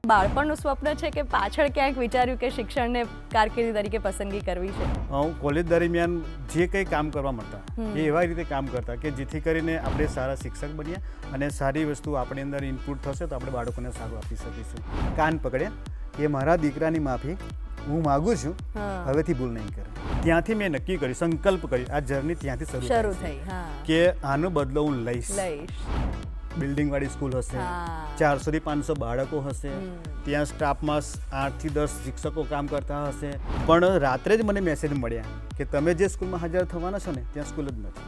બાળપણનું સ્વપ્ન છે કે પાછળ ક્યાંક વિચાર્યું કે શિક્ષણને કારકિર્દી તરીકે પસંદગી કરવી છે? હું કોલેજ દરમિયાન જે કંઈ કામ કરવા મળતા એ એવા રીતે કામ કરતા કે જેથી કરીને આપણે સારા શિક્ષક બનીએ અને સારી વસ્તુ આપણી અંદર ઇનપુટ થશે તો આપણે બાળકોને સારું આપી શકીશું. કાન પકડ્યા એ મારા દીકરાની માફી હું માગું છું, હવેથી ભૂલ નહીં કરે. ત્યાંથી મેં નક્કી કર્યું, સંકલ્પ કર્યો, આ જર્ની ત્યાંથી શરૂ થઈ કે આનો બદલો હું લઈશ. બિલ્ડિંગ વાળી સ્કૂલ હશે, 400 થી 500 બાળકો હશે, ત્યાં સ્ટાફમાં 8 થી 10 શિક્ષકો કામ કરતા હશે. પણ રાત્રે જ મને મેસેજ મળ્યા કે તમે જે સ્કૂલમાં હાજર થવાના છો ને ત્યાં સ્કૂલ જ નથી.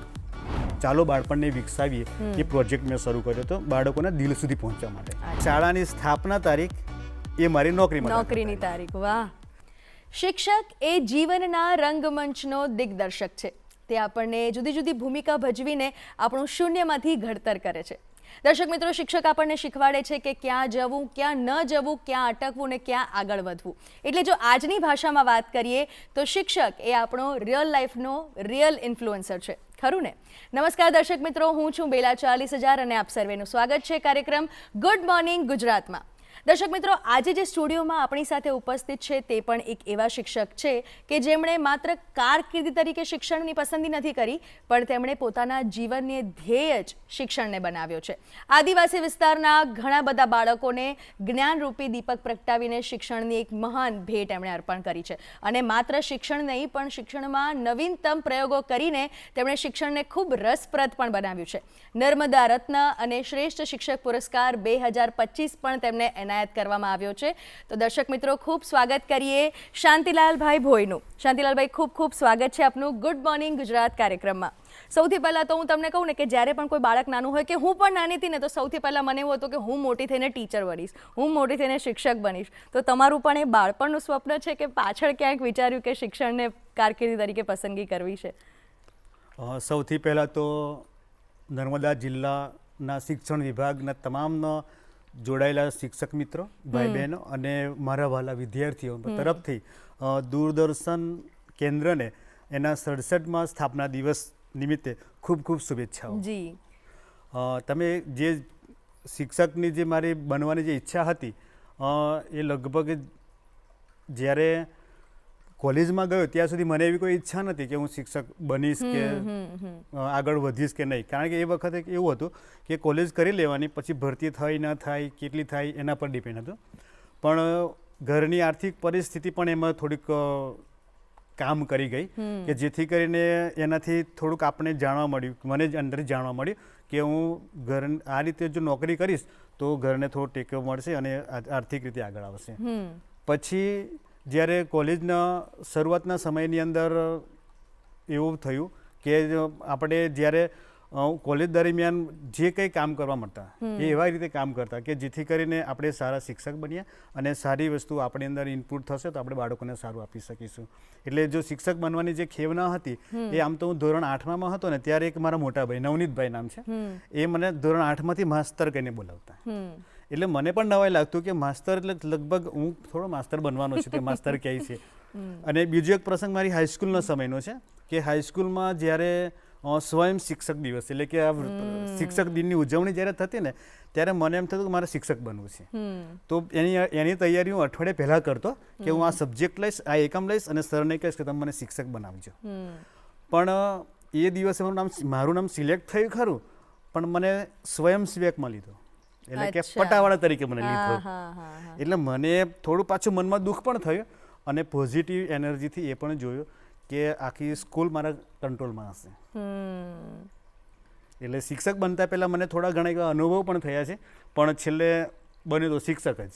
ચાલો બાળપણને વિકસાવીએ એ પ્રોજેક્ટ મેં શરૂ કર્યો હતો બાળકોના દિલ સુધી પહોંચવા માટે. શાળાની સ્થાપના તારીખ એ મારી નોકરીની તારીખ. વાહ! શિક્ષક એ જીવનના રંગમંચનો દિગ્દર્શક છે. તે આપણને જુદી જુદી ભૂમિકા ભજવીને આપણું શૂન્યમાંથી ઘડતર કરે છે. દર્શક મિત્રો, શિક્ષક આપણને શીખવાડે છે કે ક્યાં જવું, ક્યાં ન જવું, ક્યાં અટકવું ને ક્યાં આગળ વધવું. એટલે જો આજની ભાષામાં વાત કરીએ તો શિક્ષક એ આપણો રિયલ લાઈફનો રિયલ ઇન્ફ્લુએન્સર છે. ખરું ને? નમસ્કાર દર્શક મિત્રો, હું છું બેલા 40,000 અને આપ સર્વેનું સ્વાગત છે કાર્યક્રમ ગુડ મોર્નિંગ ગુજરાતમાં. દર્શક મિત્રો, આજે જે સ્ટુડિયોમાં આપણી સાથે ઉપસ્થિત છે તે પણ એક એવા શિક્ષક છે કે જેમણે માત્ર કારકિર્દી તરીકે શિક્ષણની પસંદગી નથી કરી, પણ તેમણે પોતાના જીવનને ધ્યેય જ શિક્ષણને બનાવ્યો છે. આદિવાસી વિસ્તારના ઘણા બધા બાળકોને જ્ઞાનરૂપી દીપક પ્રગટાવીને શિક્ષણની એક મહાન ભેટ એમણે અર્પણ કરી છે. અને માત્ર શિક્ષણ નહીં પણ શિક્ષણમાં નવીનતમ પ્રયોગો કરીને તેમણે શિક્ષણને ખૂબ રસપ્રદ પણ બનાવ્યું છે. નર્મદા રત્ન અને શ્રેષ્ઠ શિક્ષક પુરસ્કાર 2025 પણ તેમને એનાયત કરવામાં આવ્યો છે. તો દર્શક મિત્રો, ખૂબ સ્વાગત કરીએ શાંતિલાલભાઈ ભોઈનું. શાંતિલાલભાઈ, ખૂબ ખૂબ સ્વાગત છે આપનું ગુડ મોર્નિંગ ગુજરાત કાર્યક્રમમાં. સૌથી પહેલાં તો હું તમને કહું ને કે જ્યારે પણ કોઈ બાળક નાનું હોય, કે હું પણ નાની હતી ને, તો સૌથી પહેલાં મને એવું હતું કે હું મોટી થઈને ટીચર બનીશ, હું મોટી થઈને શિક્ષક બનીશ. તો તમારું પણ એ બાળપણનું સ્વપ્ન છે કે પાછળ ક્યાંક વિચાર્યું કે શિક્ષણને કારકિર્દી તરીકે પસંદગી કરવી છે? સૌથી પહેલાં તો નર્મદા જિલ્લાના શિક્ષણ વિભાગના તમામ જોડાયેલા શિક્ષક મિત્રો, ભાઈ બહેનો અને મારા વહાલા વિદ્યાર્થીઓ તરફથી દૂરદર્શન કેન્દ્રને એના 67મા સ્થાપના દિવસ નિમિત્તે ખૂબ ખૂબ શુભેચ્છાઓ. જી, તમે જે શિક્ષકની જે મારી બનવાની જે ઈચ્છા હતી એ લગભગ જ્યારે કોલેજમાં ગયો ત્યાં સુધી મને એવી કોઈ ઈચ્છા નથી કે હું શિક્ષક બનીશ કે આગળ વધીશ કે નહીં. કારણ કે એ વખતે એવું હતું કે કોલેજ કરી લેવાની, પછી ભરતી થઈ ન થાય, કેટલી થાય એના પર ડિપેન્ડ હતું. પણ ઘરની આર્થિક પરિસ્થિતિ પણ એમાં થોડીક કામ કરી ગઈ કે જેથી કરીને એનાથી થોડુંક આપણે જાણવા મળ્યું, મને જ અંદરથી જાણવા મળ્યું કે હું ઘર આ રીતે જો નોકરી કરીશ તો ઘરને થોડો ટેકો મળશે અને આર્થિક રીતે આગળ આવશે. પછી જ્યારે કોલેજના શરૂઆતના સમયની અંદર એવું થયું કે આપણે જ્યારે કોલેજ દરમિયાન જે કંઈ કામ કરવા મળતા એ એવા રીતે કામ કરતા કે જેથી કરીને આપણે સારા શિક્ષક બનીએ અને સારી વસ્તુ આપણી અંદર ઇનપુટ થશે તો આપણે બાળકોને સારું આપી શકીશું. એટલે જો શિક્ષક બનવાની જે ખેવના હતી એ આમ તો હું ધોરણ 8માં હતો ને ત્યારે એક મારા મોટા ભાઈ, નવનીતભાઈ નામ છે, એ મને ધોરણ 8માંથી માસ્તર કહીને બોલાવતા. એટલે મને પણ નવાઈ લાગતું કે માસ્તર એટલે લગભગ હું થોડો માસ્તર બનવાનો છું કે માસ્તર કહે છે. અને બીજો એક પ્રસંગ મારી હાઈસ્કૂલનો સમયનો છે કે હાઈસ્કૂલમાં જ્યારે સ્વયં શિક્ષક દિવસ એટલે કે આ શિક્ષક દિનની ઉજવણી જ્યારે થતી ને ત્યારે મને એમ થતું કે મારે શિક્ષક બનવું છે. તો એની તૈયારી હું અઠવાડિયે પહેલાં કરતો કે હું આ સબ્જેક્ટ લઈશ, આ એકમ લઈશ અને સરને કહીશ કે તમે મને શિક્ષક બનાવજો. પણ એ દિવસે મારું નામ સિલેક્ટ થયું ખરું, પણ મને સ્વયંસેવકમાં લીધો, એટલે કે પટાવાળા તરીકે મને લીધો. એટલે મને થોડું પાછું મનમાં દુઃખ પણ થયું અને પોઝિટિવ એનર્જીથી એ પણ જોયું કે આખી સ્કૂલ મારા કંટ્રોલમાં હશે. એટલે શિક્ષક બનતા પહેલાં મને થોડા ઘણા એવા અનુભવ પણ થયા છે, પણ છેલ્લે બન્યું તો શિક્ષક જ.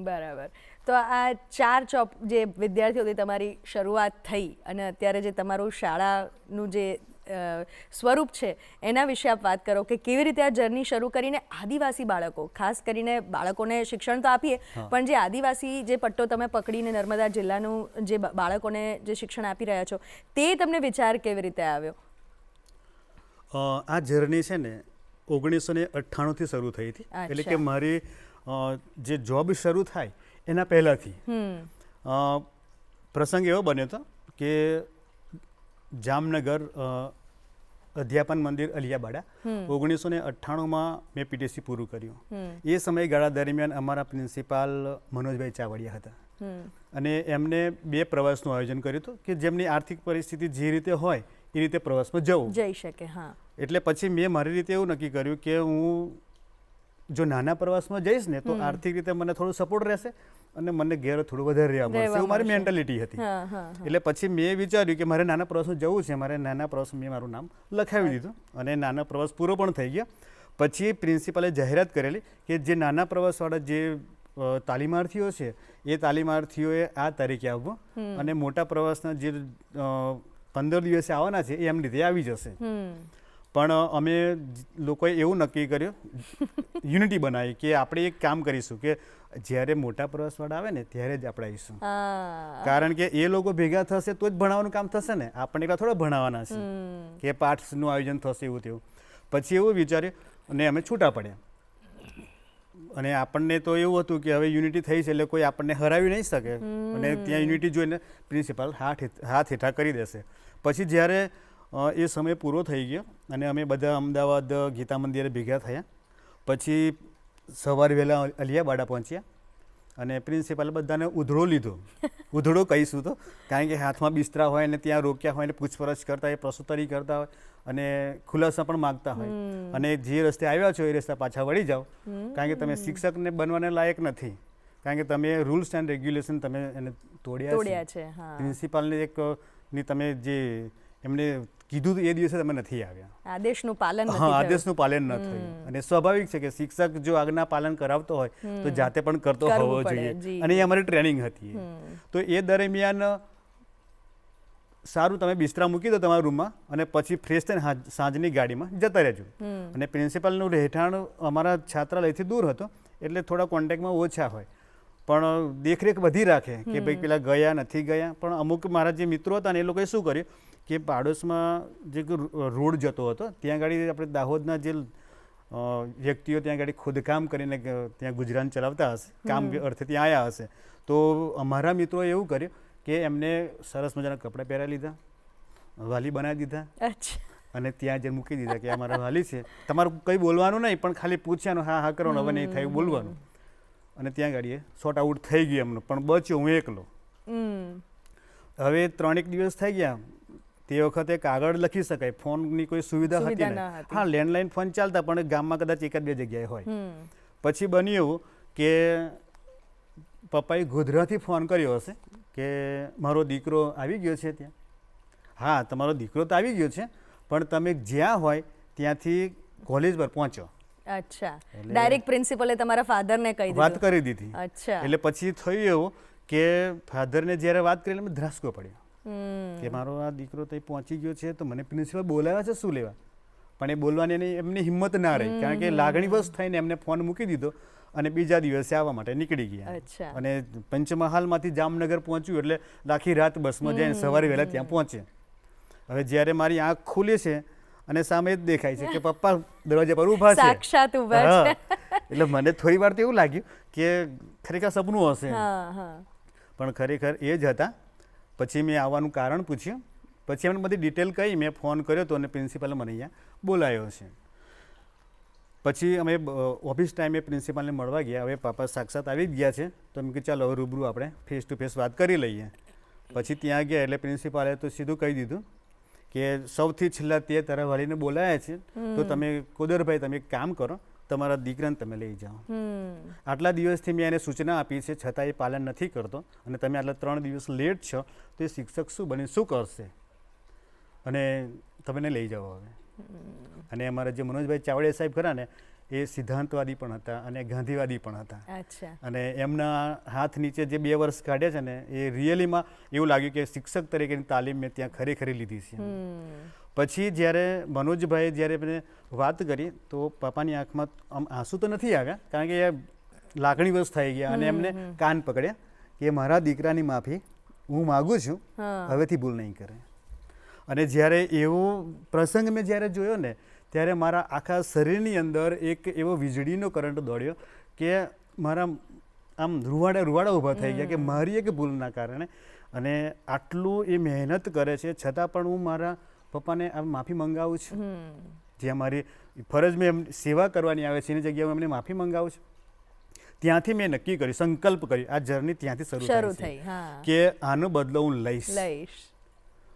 બરાબર. તો આ 4 જે વિદ્યાર્થીઓથી તમારી શરૂઆત થઈ અને અત્યારે જે તમારું શાળાનું જે સ્વરૂપ છે એના વિશે આપ વાત કરો કે કેવી રીતે આ જર્ની શરૂ કરીને આદિવાસી બાળકો, ખાસ કરીને બાળકોને શિક્ષણ તો આપીએ પણ જે આદિવાસી જે પટ્ટો તમે પકડીને નર્મદા જિલ્લાનું જે બાળકોને જે શિક્ષણ આપી રહ્યા છો તે તમને વિચાર કેવી રીતે આવ્યો? આ જર્ની છે ને 1998થી શરૂ થઈ હતી. એટલે કે મારી જે જોબ શરૂ થાય એના પહેલાંથી પ્રસંગ એવો બન્યો હતો કે જામનગર અધ્યાપન મંદિર અલિયાબાડા 1998માં મેં પીટીસી પૂરું કર્યું. એ સમયગાળા દરમિયાન અમારા પ્રિન્સિપાલ મનોજભાઈ ચાવડિયા હતા અને એમને 2 પ્રવાસનું આયોજન કર્યું હતું કે જેમની આર્થિક પરિસ્થિતિ જે રીતે હોય એ રીતે પ્રવાસમાં જઈ શકે. હા, એટલે પછી મેં મારી રીતે એવું નક્કી કર્યું કે હું જો નાના પ્રવાસમાં જઈશ ને તો આર્થિક રીતે મને થોડું સપોર્ટ રહેશે અને મને ઘેર થોડું વધારે રહેવા મળશે એવું મારી મેન્ટાલિટી હતી. એટલે પછી મેં વિચાર્યું કે મારે નાના પ્રવાસમાં જવું છે. મારે નાના પ્રવાસમાં મેં મારું નામ લખાવી દીધું અને નાના પ્રવાસ પૂરો પણ થઈ ગયો. પછી પ્રિન્સિપાલે જાહેરાત કરેલી કે જે નાના પ્રવાસવાળા જે તાલીમાર્થીઓ છે એ તાલીમાર્થીઓએ આ તારીખે આવવું અને મોટા પ્રવાસના જે 15 દિવસે આવવાના છે એ એમ રીતે આવી જશે. પણ અમે લોકોએ એવું નક્કી કર્યું, યુનિટી બનાવી કે આપણે એક કામ કરીશું કે જ્યારે મોટા પ્રવાસવાળા આવે ને ત્યારે જ આપણે આવીશું. કારણ કે એ લોકો ભેગા થશે તો જ ભણાવવાનું કામ થશે ને, આપણને એકલા થોડા ભણાવવાના છે કે પાઠનું આયોજન થશે એવું તેવું. પછી એવું વિચાર્યું અને અમે છૂટા પડ્યા. અને આપણને તો એવું હતું કે હવે યુનિટી થઈ છે એટલે કોઈ આપણને હરાવી નહીં શકે અને ત્યાં યુનિટી જોઈને પ્રિન્સિપાલ હાથ હેઠા કરી દેશે. પછી જ્યારે એ સમય પૂરો થઈ ગયો અને અમે બધા અમદાવાદ ગીતા મંદિરે ભેગા થયા. પછી સવારે વહેલા અલિયાબાડા પહોંચ્યા અને પ્રિન્સિપાલે બધાને ઉધડો લીધો. ઉધડો કહીશું તો કારણ કે હાથમાં બિસ્તરા હોય ને ત્યાં રોક્યા હોય ને પૂછપરછ કરતા હોય, પ્રસુતરી કરતા હોય અને ખુલાસા પણ માગતા હોય અને જે રસ્તે આવ્યા છો એ રસ્તે પાછા વળી જાઓ કારણ કે તમે શિક્ષકને બનવાને લાયક નથી. કારણ કે તમે રૂલ્સ એન્ડ રેગ્યુલેશન તમે એને તોડ્યા છે. પ્રિન્સિપાલને ની તમે જે એમને કીધું એ દિવસે તમે નથી આવ્યા. આદેશનું પાલન આદેશનું પાલન ન થયું અને સ્વાભાવિક છે કે શિક્ષક જો આજ્ઞા પાલન કરાવતો હોય તો જાતે પણ કરતો હોવો જોઈએ અને એ અમારી ટ્રેનિંગ હતી. તો એ દરમિયાન સારું તમે બિસ્તરા મૂકી દો તમારા રૂમમાં અને પછી ફ્રેશ થઈને સાંજની ગાડીમાં જતા રહેજો. અને પ્રિન્સિપાલનું રહેઠાણ અમારા છાત્રાલયથી દૂર હતો એટલે થોડા કોન્ટેક્ટમાં ઓછા હોય પણ દેખરેખ બધી રાખે કે ભાઈ પેલા ગયા નથી ગયા. પણ અમુક મારા જે મિત્રો હતા ને એ લોકોએ શું કર્યું કે પાડોશમાં જે રોડ જતો હતો ત્યાં ગાડી આપણે દાહોદના જે વ્યક્તિઓ ત્યાં ગાડી ખોદકામ કરીને ત્યાં ગુજરાન ચલાવતા હશે, કામ અર્થે ત્યાં આવ્યા હશે. તો અમારા મિત્રોએ એવું કર્યું કે એમને સરસ મજાના કપડાં પહેરાવી લીધા, વાલી બનાવી દીધા અને ત્યાં જે મૂકી દીધા કે અમારા વાલી છે, તમારું કંઈ બોલવાનું નહીં પણ ખાલી પૂછ્યાનું હા હા કરવાનું, હવે નહીં થયું બોલવાનું. અને ત્યાં ગાડીએ શોર્ટ આઉટ થઈ ગયું એમનું, પણ બચ્યો હું એકલો. હવે 3 દિવસ થઈ ગયા. તે વખતે કાગળ લખી શકાય, ફોનની કોઈ સુવિધા હતી નહીં. હા, લેન્ડલાઇન ફોન ચાલતા પણ ગામમાં કદાચ 1-2 જગ્યાએ હોય. પછી બન્યું એવું કે પપ્પાએ ગોધરાથી ફોન કર્યો હશે કે મારો દીકરો આવી ગયો છે ત્યાં. હા, તમારો દીકરો તો આવી ગયો છે પણ તમે જ્યાં હોય ત્યાંથી કોલેજ પર પહોંચો. અચ્છા, ડાયરેક્ટ પ્રિન્સિપલે તમારા ફાધરને કહી દીધું, વાત કરી દીધી. અચ્છા, એટલે પછી થયું એવું કે ફાધરને જ્યારે વાત કરી એટલે ધ્રાસકો પડ્યો કે મારો આ દીકરો તો પહોંચી ગયો છે તો મને પ્રિન્સિપલ બોલાવ્યા છે શું લેવા. પણ એ બોલવાની એમની હિંમત ના રહી કારણ કે લાગણીવશ થઈને એમને ફોન મૂકી દીધો અને બીજા દિવસે આવવા માટે નીકળી ગયા. અને પંચમહાલમાંથી જામનગર પહોંચ્યું એટલે આખી રાત બસમાં જઈને સવારે વહેલા ત્યાં પહોંચે. હવે જ્યારે મારી આંખ ખુલી છે અને સામે જ દેખાય છે કે પપ્પા દરવાજા પર ઊભા છે, સાક્ષાત ઊભા છે. એટલે મને થોડી વાર તો એવું લાગ્યું કે ખરેખર સપનું હશે પણ ખરેખર એ જ હતા. પછી મેં આવવાનું કારણ પૂછ્યું, પછી એમને બધી ડિટેલ કહી, મેં ફોન કર્યો હતો અને પ્રિન્સિપાલે મને અહીંયા બોલાવ્યો છે. પછી અમે ઓફિસ ટાઈમે પ્રિન્સિપાલને મળવા ગયા. હવે પાપા સાક્ષાત આવી જ ગયા છે તો એમ કે ચાલો હવે રૂબરૂ આપણે ફેસ ટુ ફેસ વાત કરી લઈએ. પછી ત્યાં ગયા એટલે પ્રિન્સિપાલે તો સીધું કહી દીધું કે સૌથી છેલ્લા તે તારા વાલીને બોલાયા છે તો તમે કુદરભાઈ તમે એક કામ કરો, તમારા દીકરાને તમે લઈ જાઓ. આટલા દિવસથી મેં એને સૂચના આપી છે છતાં એ પાલન નથી કરતો અને તમે આટલા 3 દિવસ લેટ છો તો એ શિક્ષક શું બની શું કરશે અને તમે લઈ જાઓ હવે. અને અમારા જે મનોજભાઈ ચાવડિયા સાહેબ ખરા ને એ સિદ્ધાંતવાદી પણ હતા અને ગાંધીવાદી પણ હતા. અને એમના હાથ નીચે જે 2 વર્ષ કાઢ્યા છે ને એ રિયલીમાં એવું લાગ્યું કે શિક્ષક તરીકેની તાલીમ મેં ત્યાં ખરેખર લીધી છે. પછી જ્યારે મનોજભાઈએ જ્યારે મને વાત કરી તો પપ્પાની આંખમાં આંસુ તો નથી આવ્યા કારણ કે એ લાગણીવશ થઈ ગયા અને એમને કાન પકડ્યા કે મારા દીકરાની માફી હું માગું છું, હવેથી ભૂલ નહીં કરે. અને જ્યારે એવો પ્રસંગ મેં જ્યારે જોયો ને ત્યારે મારા આખા શરીરની અંદર એક એવો વીજળીનો કરંટ દોડ્યો કે મારા આમ રૂવાડા ઊભા થઈ ગયા કે મારી એક ભૂલના કારણે અને આટલું એ મહેનત કરે છે છતાં પણ હું મારા પપ્પાને આ માફી મંગાવું છું, જ્યાં મારી ફરજ મેં એમ સેવા કરવાની આવે છે એની જગ્યાએ હું એમને માફી મંગાવું છું. ત્યાંથી મેં નક્કી કર્યું, સંકલ્પ કર્યો, આ જર્ની ત્યાંથી શરૂ શરૂ થઈ થઈ. હા, કે આનો બદલો હું લઈશ.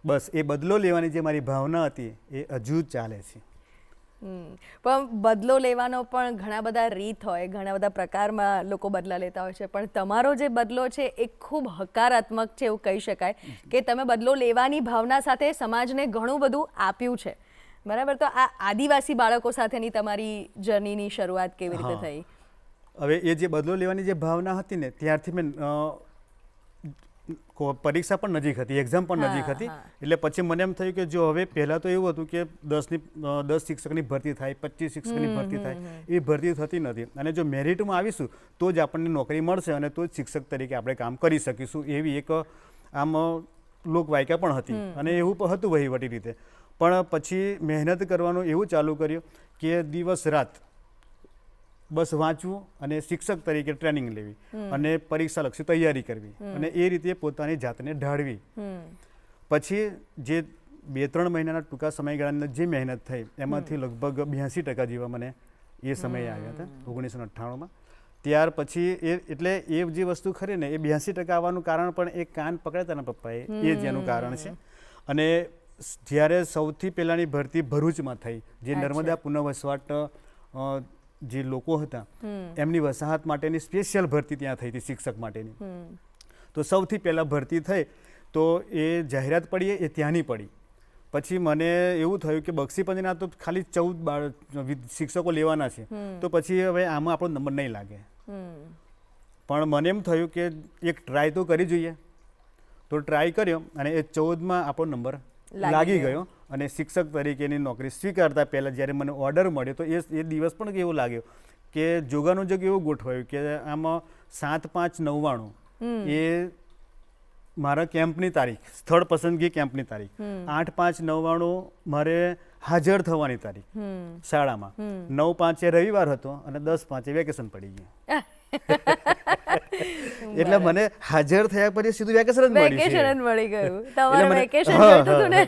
બસ એ બદલો લેવાની જે મારી ભાવના હતી એ હજુ ચાલે છે. પણ બદલો લેવાનો પણ ઘણા બધા રીત હોય, ઘણા બધા પ્રકારમાં લોકો બદલા લેતા હોય છે, પણ તમારો જે બદલો છે એ ખૂબ હકારાત્મક છે એવું કહી શકાય કે તમે બદલો લેવાની ભાવના સાથે સમાજને ઘણું બધું આપ્યું છે. બરાબર, તો આ આદિવાસી બાળકો સાથેની તમારી જર્નીની શરૂઆત કેવી રીતે થઈ? હવે એ જે બદલો લેવાની જે ભાવના હતી ને ત્યારથી મેં પરીક્ષા પણ નજીક હતી, એક્ઝામ પણ નજીક હતી, એટલે પછી મને એમ થયું કે જો હવે પહેલાં તો એવું હતું કે 10 શિક્ષકની ભરતી થાય, 25 શિક્ષકની ભરતી થાય, એ ભરતી થતી નથી, અને જો મેરિટમાં આવીશું તો જ આપણને નોકરી મળશે અને તો જ શિક્ષક તરીકે આપણે કામ કરી શકીશું, એવી એક આમ લોકવાયકા પણ હતી અને એવું પણ હતું વહીવટી રીતે. પણ પછી મહેનત કરવાનું એવું ચાલુ કર્યું કે દિવસ રાત બસ વાંચવું અને શિક્ષક તરીકે ટ્રેનિંગ લેવી અને પરીક્ષાલક્ષી તૈયારી કરવી અને એ રીતે પોતાની જાતને ઢાળવી. પછી જે 2-3 મહિનાના ટૂંકા સમયગાળાની જે મહેનત થઈ એમાંથી લગભગ 82% જેવા મને એ સમયે આવ્યા હતા 1998માં. ત્યાર પછી એટલે એ જે વસ્તુ ખરી ને એ 82% આવવાનું કારણ પણ એ કાન પકડ્યા હતા ને પપ્પાએ, એ જ એનું કારણ છે. અને જ્યારે સૌથી પહેલાંની ભરતી ભરૂચમાં થઈ, જે નર્મદા પુનઃવસવાટ જે લોકો હતા એમની વસાહત માટેની સ્પેશિયલ ભરતી ત્યાં થઈ હતી શિક્ષક માટેની. તો સૌથી પહેલાં ભરતી થઈ તો એ જાહેરાત પડી એ ત્યાંની પડી. પછી મને એવું થયું કે બક્ષીપંચના તો ખાલી 14 શિક્ષકો લેવાના છે, તો પછી હવે આમાં આપણો નંબર નહીં લાગે. પણ મને એમ થયું કે એક ટ્રાય તો કરી જોઈએ, તો ટ્રાય કર્યો અને એ 14માં આપણો નંબર લાગી ગયો અને શિક્ષક તરીકેની નોકરી સ્વીકારતા પહેલાં જ્યારે મને ઓર્ડર મળ્યો તો એ દિવસ પણ કેવો લાગ્યો કે જોગાનું જગ એવું ગોઠવાયું કે આમાં 7/5/99 એ મારા કેમ્પની તારીખ, સ્થળ પસંદગી કેમ્પની તારીખ, 8/5/99 મારે હાજર થવાની તારીખ શાળામાં, 9/5 રવિવાર હતો અને 10/5 વેકેશન પડી ગયું. એટલે મને હાજર થયા પછી સીધું વેકેશન જ મળી ગયું. તમારે વેકેશન જોઈતું હતું ને.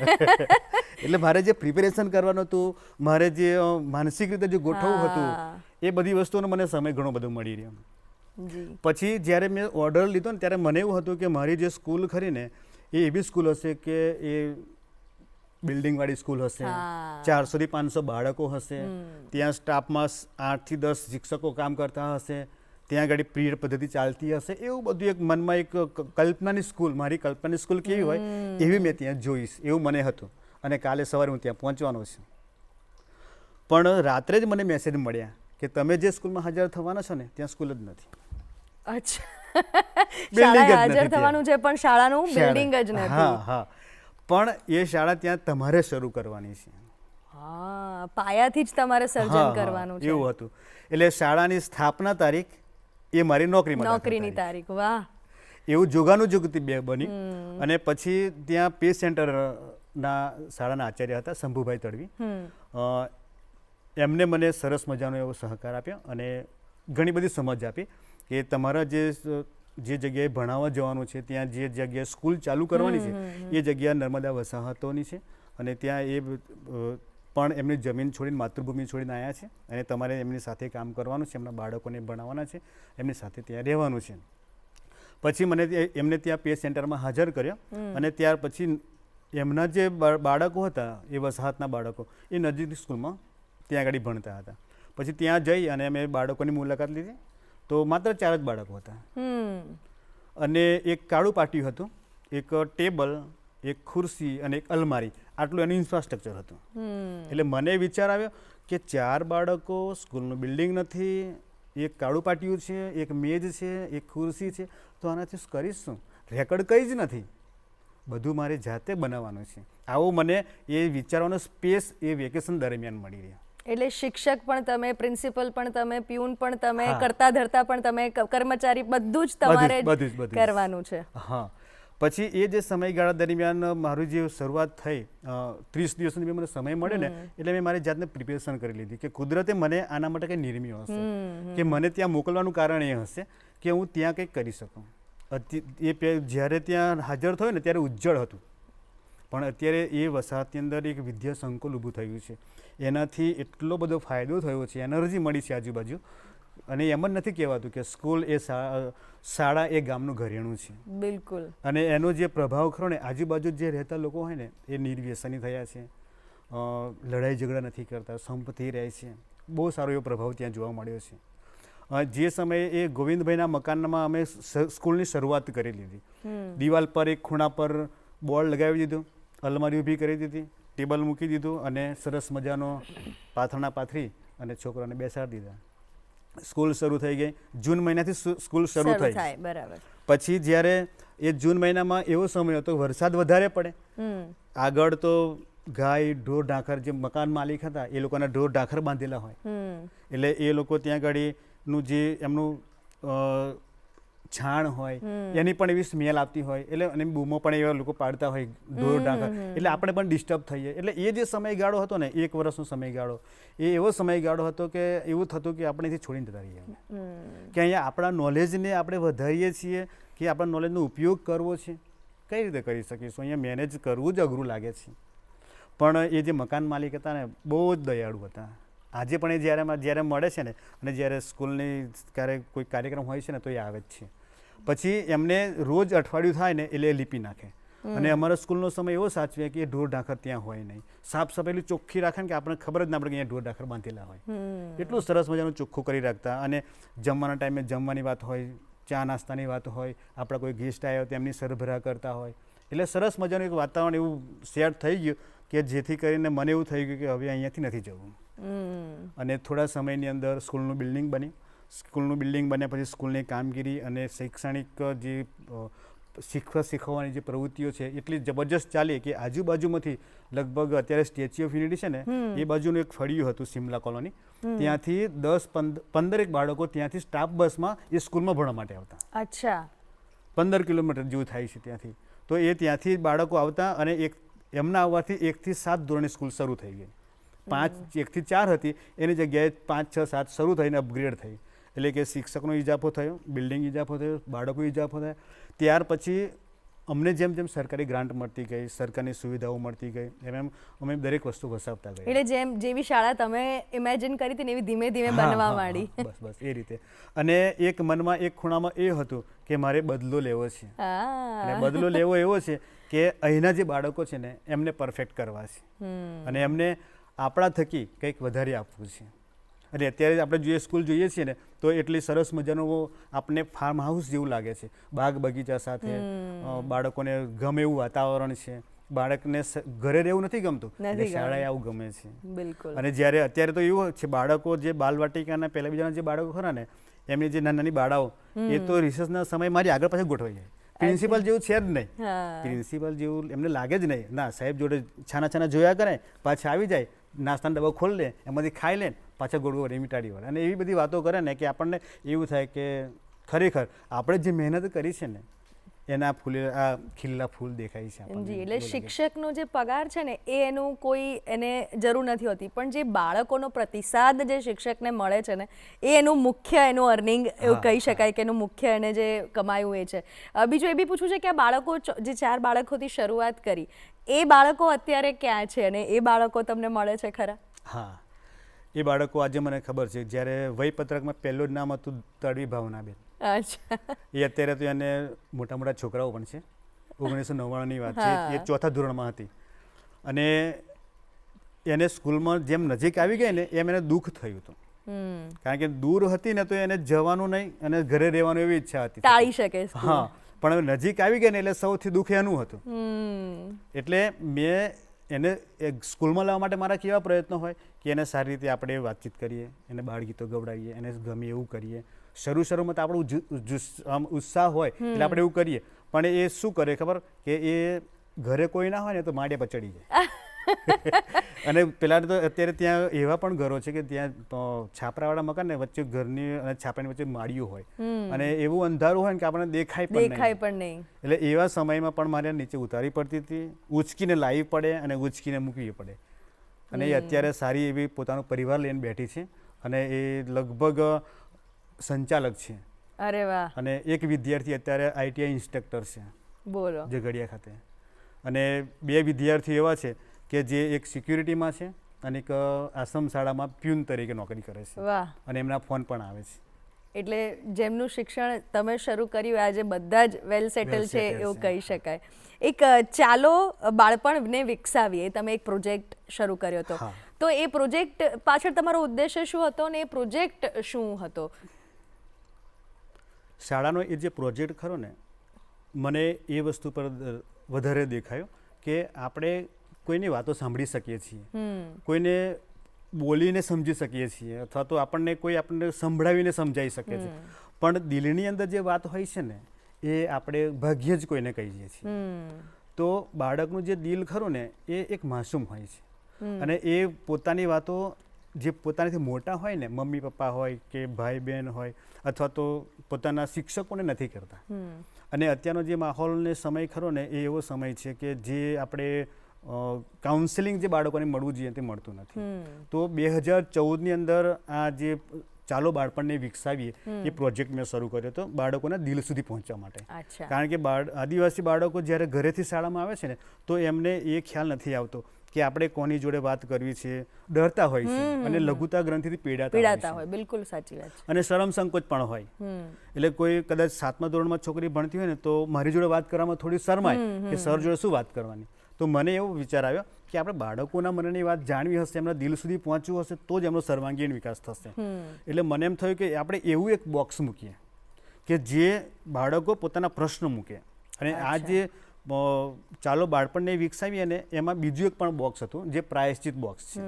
એટલે મારે જે પ્રિપેરેશન કરવાનું હતું, મારે જે માનસિક રીતે જે ગોઠવવું હતું, એ બધી વસ્તુઓનો મને સમય ઘણો બધો મળી રહ્યો. પછી જ્યારે મેં ઓર્ડર લીધો ને ત્યારે મને એવું હતું કે મારી જે સ્કૂલ ખરી ને એ એવી સ્કૂલ હશે કે એ બિલ્ડિંગવાળી સ્કૂલ હશે, 400 થી 500 બાળકો હશે, ત્યાં સ્ટાફમાં 8 થી 10 શિક્ષકો કામ કરતા હશે, ત્યાં આગળ પીરિયડ પદ્ધતિ ચાલતી હશે, એવું બધું એક મનમાં એક કલ્પનાની સ્કૂલ, મારી કલ્પનાની સ્કૂલ કેવી હોય એવી મેં ત્યાં જોઈશ એવું મને હતું. અને કાલે સવારે હું ત્યાં પહોંચવાનો છું. પણ રાત્રે જ મને મેસેજ મળ્યા કે તમે જે સ્કૂલમાં હાજર થવાના છો ને ત્યાં સ્કૂલ જ નથી. અચ્છા, શાળાએ હાજર થવાનું છે પણ શાળાનું બિલ્ડિંગ જ નથી. હા હા, પણ એ શાળા ત્યાં તમારે શરૂ કરવાની છે. હા, પાયાથી જ તમારે સર્જન કરવાનું છે એવું હતું. એટલે શાળાની સ્થાપના તારીખ એ મારી નોકરીની તારીખ. વાહ, એવું જોગાનું જુગતી બે બની. અને પછી ત્યાં પે સેન્ટરના શાળાના આચાર્ય હતા શંભુભાઈ તડવી, એમને મને સરસ મજાનો એવો સહકાર આપ્યો અને ઘણી બધી સમજ આપી કે તમારા જે જગ્યાએ ભણાવવા જવાનું છે, ત્યાં જે જગ્યાએ સ્કૂલ ચાલુ કરવાની છે એ જગ્યા નર્મદા વસાહતોની છે અને ત્યાં એ પણ એમની જમીન છોડીને, માતૃભૂમિ છોડીને આવ્યા છે અને તમારે એમની સાથે કામ કરવાનું છે, એમના બાળકોને ભણાવવાના છે, એમની સાથે ત્યાં રહેવાનું છે. પછી મને એમને ત્યાં પે સેન્ટરમાં હાજર કર્યો અને ત્યાર પછી એમના જે બાળકો હતા એ વસાહતના બાળકો એ નજીકની સ્કૂલમાં ત્યાં આગળ ભણતા હતા. પછી ત્યાં જઈ અને અમે બાળકોની મુલાકાત લીધી તો માત્ર 4 જ બાળકો હતા અને એક કાળું પાટિયું હતું, એક ટેબલ, એક ખુરશી અને એક અલમારી, આટલું એનું ઇન્ફ્રાસ્ટ્રક્ચર હતું. એટલે મને વિચાર આવ્યો કે 4 બાળકો, સ્કૂલનું બિલ્ડિંગ નથી, એક કાળું પાટિયું છે, એક મેજ છે, એક ખુરશી છે, તો આનાથી કરીશ શું? રેકર્ડ કંઈ જ નથી, બધું મારે જાતે બનાવવાનું છે. આવો મને એ વિચારવાનો સ્પેસ એ વેકેશન દરમિયાન મળી રહ્યો. એટલે શિક્ષક પણ તમે, પ્રિન્સિપલ પણ તમે, પ્યુન પણ તમે, કરતા ધરતા પણ તમે, કર્મચારી, બધું જ તમારે કરવાનું છે. હા, પછી એ જે સમયગાળા દરમિયાન મારું જે શરૂઆત થઈ 30 દિવસનો મને સમય મળ્યો ને એટલે મેં મારી જાતને પ્રિપેરેશન કરી લીધી કે કુદરતે મને આના માટે કંઈ નિર્મ્યો હશે, કે મને ત્યાં મોકલવાનું કારણ એ હશે કે હું ત્યાં કંઈક કરી શકું. એ જ્યારે ત્યાં હાજર થયો ને ત્યારે ઉજ્જળ હતું, પણ અત્યારે એ વસાહતની અંદર એક વિદ્યા સંકુલ ઊભું થયું છે. એનાથી એટલો બધો ફાયદો થયો છે, એનર્જી મળી છે આજુબાજુ. અને એમ જ નથી કહેવાતું કે સ્કૂલ એ શાળા એ ગામનું ઘરેણું છે. બિલકુલ. અને એનો જે પ્રભાવ ખરો ને, આજુબાજુ જે રહેતા લોકો હોય ને એ નિર્વ્યસની થયા છે, લડાઈ ઝઘડા નથી કરતા, સંપથી રહે છે. બહુ સારો એવો પ્રભાવ ત્યાં જોવા મળ્યો છે. જે સમયે એ ગોવિંદભાઈના મકાનમાં અમે સ્કૂલની શરૂઆત કરી લીધી. દિવાલ પર એક ખૂણા પર બોર્ડ લગાવી દીધું, અલમારી ઊભી કરી દીધી, ટેબલ મૂકી દીધું અને સરસ મજાનો પાથરણા પાથરી અને છોકરાને બેસાડી દીધા. સ્કૂલ શરૂ થઈ ગઈ. જૂન મહિનાથી સ્કૂલ શરૂ થઈ. બરાબર. પછી જ્યારે એ જૂન મહિનામાં એવો સમય હતો વરસાદ વધારે પડે, આગળ તો ગાય ઢોર ઢાંખર જે મકાન માલિક હતા એ લોકોના ઢોર ઢાંખર બાંધેલા હોય, એટલે એ લોકો ત્યાં ગાડીનું જે એમનું છાણ હોય એની પણ એવી સ્મેલ આવતી હોય, એટલે અને બૂમો પણ એવા લોકો પાડતા હોય ઢોર ઢાંખર, એટલે આપણે પણ ડિસ્ટર્બ થઈએ. એટલે એ જે સમયગાળો હતો ને, 1 વર્ષનો સમયગાળો, એ એવો સમયગાળો હતો કે એવું થતું કે આપણે અહીંથી છોડીને જતા રહીએ, કે અહીંયા આપણા નોલેજને આપણે વધારીએ છીએ કે આપણા નોલેજનો ઉપયોગ કરવો છે, કઈ રીતે કરી શકીશું? અહીંયા મેનેજ કરવું જ અઘરું લાગે છે. પણ એ જે મકાન માલિક હતા ને, બહુ જ દયાળુ હતા. આજે પણ એ જ્યારે મળે છે ને, અને જ્યારે સ્કૂલની ક્યારેક કોઈ કાર્યક્રમ હોય છે ને, તો એ આવે જ છે. પછી એમને રોજ અઠવાડિયું થાય ને એટલે એ લીપી નાખે. અને અમારા સ્કૂલનો સમય એવો સાચવે કે ઢોર ઢાંખર ત્યાં હોય નહીં, સાફ સફાઈ ચોખ્ખી રાખે ને કે આપણને ખબર જ ના પડે કે અહીંયા ઢોર ઢાંખર બાંધેલા હોય. એટલું સરસ મજાનું ચોખ્ખું કરી રાખતા. અને જમવાના ટાઈમે જમવાની વાત હોય, ચા નાસ્તાની વાત હોય, આપણા કોઈ ગેસ્ટ આવ્યો તેમની સરભરા કરતા હોય, એટલે સરસ મજાનું એક વાતાવરણ એવું સેટ થઈ ગયું કે જેથી કરીને મને એવું થઈ ગયું કે હવે અહીંયાથી નથી જવું. અને થોડા સમયની અંદર સ્કૂલનું બિલ્ડિંગ બની. સ્કૂલનું બિલ્ડિંગ બન્યા પછી સ્કૂલની કામગીરી અને શૈક્ષણિક જે શીખવાની જે પ્રવૃત્તિઓ છે એટલી જબરજસ્ત ચાલી કે આજુબાજુમાંથી લગભગ અત્યારે સ્ટેચ્યુ ઓફ યુનિટી છે ને, એ બાજુનું એક ફળિયું હતું સિમલા કોલોની, ત્યાંથી 10-15 બાળકો ત્યાંથી સ્ટાફ બસમાં એ સ્કૂલમાં ભણવા માટે આવતા. અચ્છા. 15 કિલોમીટર જેવું થાય છે ત્યાંથી. તો એ ત્યાંથી બાળકો આવતા અને એમના આવવાથી 1 થી 7 ધોરણે સ્કૂલ શરૂ થઈ ગઈ. 1 થી 4 હતી, એની જગ્યાએ 5, 6, 7 શરૂ થઈને અપગ્રેડ થઈ. એટલે કે શિક્ષકનો ઇજાફો થયો, બિલ્ડિંગ ઇજાફો થયો, બાળકો ઇજાફો થયા. ત્યાર પછી અમને જેમ જેમ સરકારી ગ્રાન્ટ મળતી ગઈ, સરકારની સુવિધાઓ મળતી ગઈ, એમ અમે દરેક વસ્તુ વસાવતા ગયા. એટલે જેવી શાળા તમે ઇમેજિન કરી હતી ને એવી ધીમે ધીમે બનવા માંડી. બસ એ રીતે. અને એક મનમાં એક ખૂણામાં એ હતું કે મારે બદલો લેવો છે. અને બદલો લેવો એવો છે કે અહીંના જે બાળકો છે ને એમને પરફેક્ટ કરવા છે, અને એમને આપણા થકી કંઈક વધારે આપવું છે. અને અત્યારે આપણે જે સ્કૂલ જોઈએ છીએ ને, તો એટલી સરસ મજાનું આપણને ફાર્મ હાઉસ જેવું લાગે છે, બાગ બગીચા સાથે, બાળકોને ગમે એવું વાતાવરણ છે. બાળકને ઘરે રહેવું નથી ગમતું, શાળાએ આવું ગમે છે. બિલકુલ. અને જ્યારે અત્યારે તો એવું છે, બાળકો જે બાલવાટિકાના પહેલા બીજાના જે બાળકો ખરા ને, એમની જે નાની નાની બાળાઓ, એ તો રિસર્ચના સમય મારી આગળ પાછળ ગોઠવાઈ જાય. પ્રિન્સિપલ જેવું છે જ નહીં, પ્રિન્સિપલ જેવું એમને લાગે જ નહીં. ના, સાહેબ જોડે છાના છાના જોયા કરે, પાછા આવી જાય, નાસ્તાનો ડબ્બો ખોલી લે, એમાંથી ખાઈ લે, પાછા ગોળગોળ મીટાડી વળે. અને એવી બધી વાતો કરે ને કે આપણને એવું થાય કે ખરેખર આપણે જે મહેનત કરી છે ને એના ખીલેલા ફૂલ દેખાય છે આપણને. એટલે શિક્ષકનો જે પગાર છે ને એનું કોઈ એને જરૂર નથી હોતી, પણ જે બાળકોનો પ્રતિસાદ જે શિક્ષકને મળે છે ને એનું મુખ્ય એનું અર્નિંગ એવું કહી શકાય કે એનું મુખ્ય એને જે કમાયું એ છે. બીજું એ બી પૂછવું છે કે આ બાળકો જે 4 બાળકોથી શરૂઆત કરી, એ બાળકો અત્યારે ક્યાં છે અને એ બાળકો તમને મળે છે ખરા? હા, એ બાળકો આજે મને ખબર છે. જ્યારે વયપત્રકમાં પહેલું જ નામ હતું તડવી ભાવનાબેન. અચ્છા. એ અત્યારે તો એને મોટા મોટા છોકરાઓ પણ છે. 1999ની વાત છે. એ 4થા ધોરણમાં હતી. અને એને સ્કૂલમાં જેમ નજીક આવી ગઈ ને એમ એને દુઃખ થયું હતું, કારણ કે દૂર હતી ને તો એને જવાનું નહીં અને ઘરે રહેવાનું એવી ઈચ્છા હતી, ટાળી શકે. હા, પણ હવે નજીક આવી ગઈ ને એટલે સૌથી દુઃખ એનું હતું. એટલે મેં એને સ્કૂલમાં લાવવા માટે મારા કેવા પ્રયત્નો હોય કે એને સારી રીતે આપણે વાતચીત કરીએ, એને બાળગીતો ગવડાવીએ, એને ગમે એવું કરીએ. શરૂમાં તો આપણું ઉત્સાહ હોય એટલે આપણે એવું કરીએ, પણ એ શું કરે ખબર કે એ ઘરે કોઈ ના હોય ને તો માળિયા પર ચડી જાય. અને પેલા તો અત્યારે ત્યાં એવા પણ ઘરો છે કે ત્યાં છાપરાવાળા મકાન ને વચ્ચે ઘરની અને છાપરાની વચ્ચે માળિયું હોય, અને એવું અંધારું હોય ને કે આપણને દેખાય પણ નહીં. એટલે એવા સમયમાં પણ મારે નીચે ઉતારવી પડતી હતી, ઉંચકીને લાવવી પડે અને ઉંચકીને મૂકવી પડે. અને એ અત્યારે સારી એવી પોતાનો પરિવાર લઈને બેઠી છે અને એ લગભગ સંચાલક છે. અરે વાહ. અને એક વિદ્યાર્થી અત્યારે ITI ઇન્સ્ટ્રક્ટર છે. બોલો. ઝઘડિયા ખાતે. અને 2 વિદ્યાર્થીઓ એવા છે કે જે એક સિક્યુરિટીમાં છે અને એક આશ્રમ શાળામાં પ્યુન તરીકે નોકરી કરે છે વાહ. અને એમના ફોન પણ આવે છે. એટલે જેમનું શિક્ષણ તમે શરૂ કર્યું આજે બધા જ વેલ સેટલ Well છે settled એવું છે. કહી શકાય. એક ચાલો બાળપણને વિકસાવીએ તમે એક પ્રોજેક્ટ શરૂ કર્યો હતો, હા. તો એ પ્રોજેક્ટ પાછળ તમારો ઉદ્દેશ્ય શું હતો ને એ પ્રોજેક્ટ શું હતો? શાળાનો એ જે પ્રોજેક્ટ ખરો ને મને એ વસ્તુ પર વધારે દેખાયો કે આપણે કોઈની વાતો સાંભળી શકીએ છીએ, કોઈને બોલીને સમજી શકીએ છીએ અથવા તો આપણને સંભળાવીને સમજાવી શકે છે, પણ દિલની અંદર જે વાત હોય છે ને એ આપણે ભાગ્યે જ કોઈને કહીએ છીએ. તો બાળકનું જે દિલ ખરું ને એ એક માસૂમ હોય છે અને એ પોતાની વાતો જે પોતાનાથી મોટા હોય ને, મમ્મી પપ્પા હોય કે ભાઈ બહેન હોય અથવા તો પોતાના શિક્ષકોને નથી કરતા. અને અત્યારનો જે માહોલ ને સમય ખરો ને એ એવો સમય છે કે જે આપણે કાઉન્સેલિંગ જે બાળકોને મળવું જોઈએ તે મળતું નથી. તો 2014ની અંદર આ જે ચાલો બાળપણને વિકસાવીએ એ પ્રોજેક્ટ મેં શરૂ કર્યો હતો બાળકોના દિલ સુધી પહોંચવા માટે. અચ્છા. કારણ કે આદિવાસી બાળકો જ્યારે ઘરેથી શાળામાં આવે છે ને તો એમને એ ખ્યાલ નથી આવતો કે આપણે કોની જોડે વાત કરવી છે, ડરતા હોય છે અને લઘુતા ગ્રંથિથી પીડાતા હોય. બિલકુલ સાચી વાત છે. અને શરમ સંકોચ પણ હોય. એટલે કોઈ કદાચ 7મા ધોરણમાં છોકરી ભણતી હોય ને તો મારી જોડે વાત કરવામાં થોડી શરમાય કે સર જોડે શું વાત કરવાની. તો મને એવો વિચાર આવ્યો કે આપણે બાળકોના મનની વાત જાણવી હશે, એમના દિલ સુધી પહોંચવું હશે તો જ એમનો સર્વાંગીણ વિકાસ થશે. એટલે મને એમ થયું કે આપણે એવું એક બોક્સ મૂકીએ કે જે બાળકો પોતાના પ્રશ્ન મૂકે. અને આ જે ચાલો બાળપણને વિકસાવી અને એમાં બીજું એક પણ બોક્સ હતું જે પ્રાયશ્ચિત બોક્સ છે.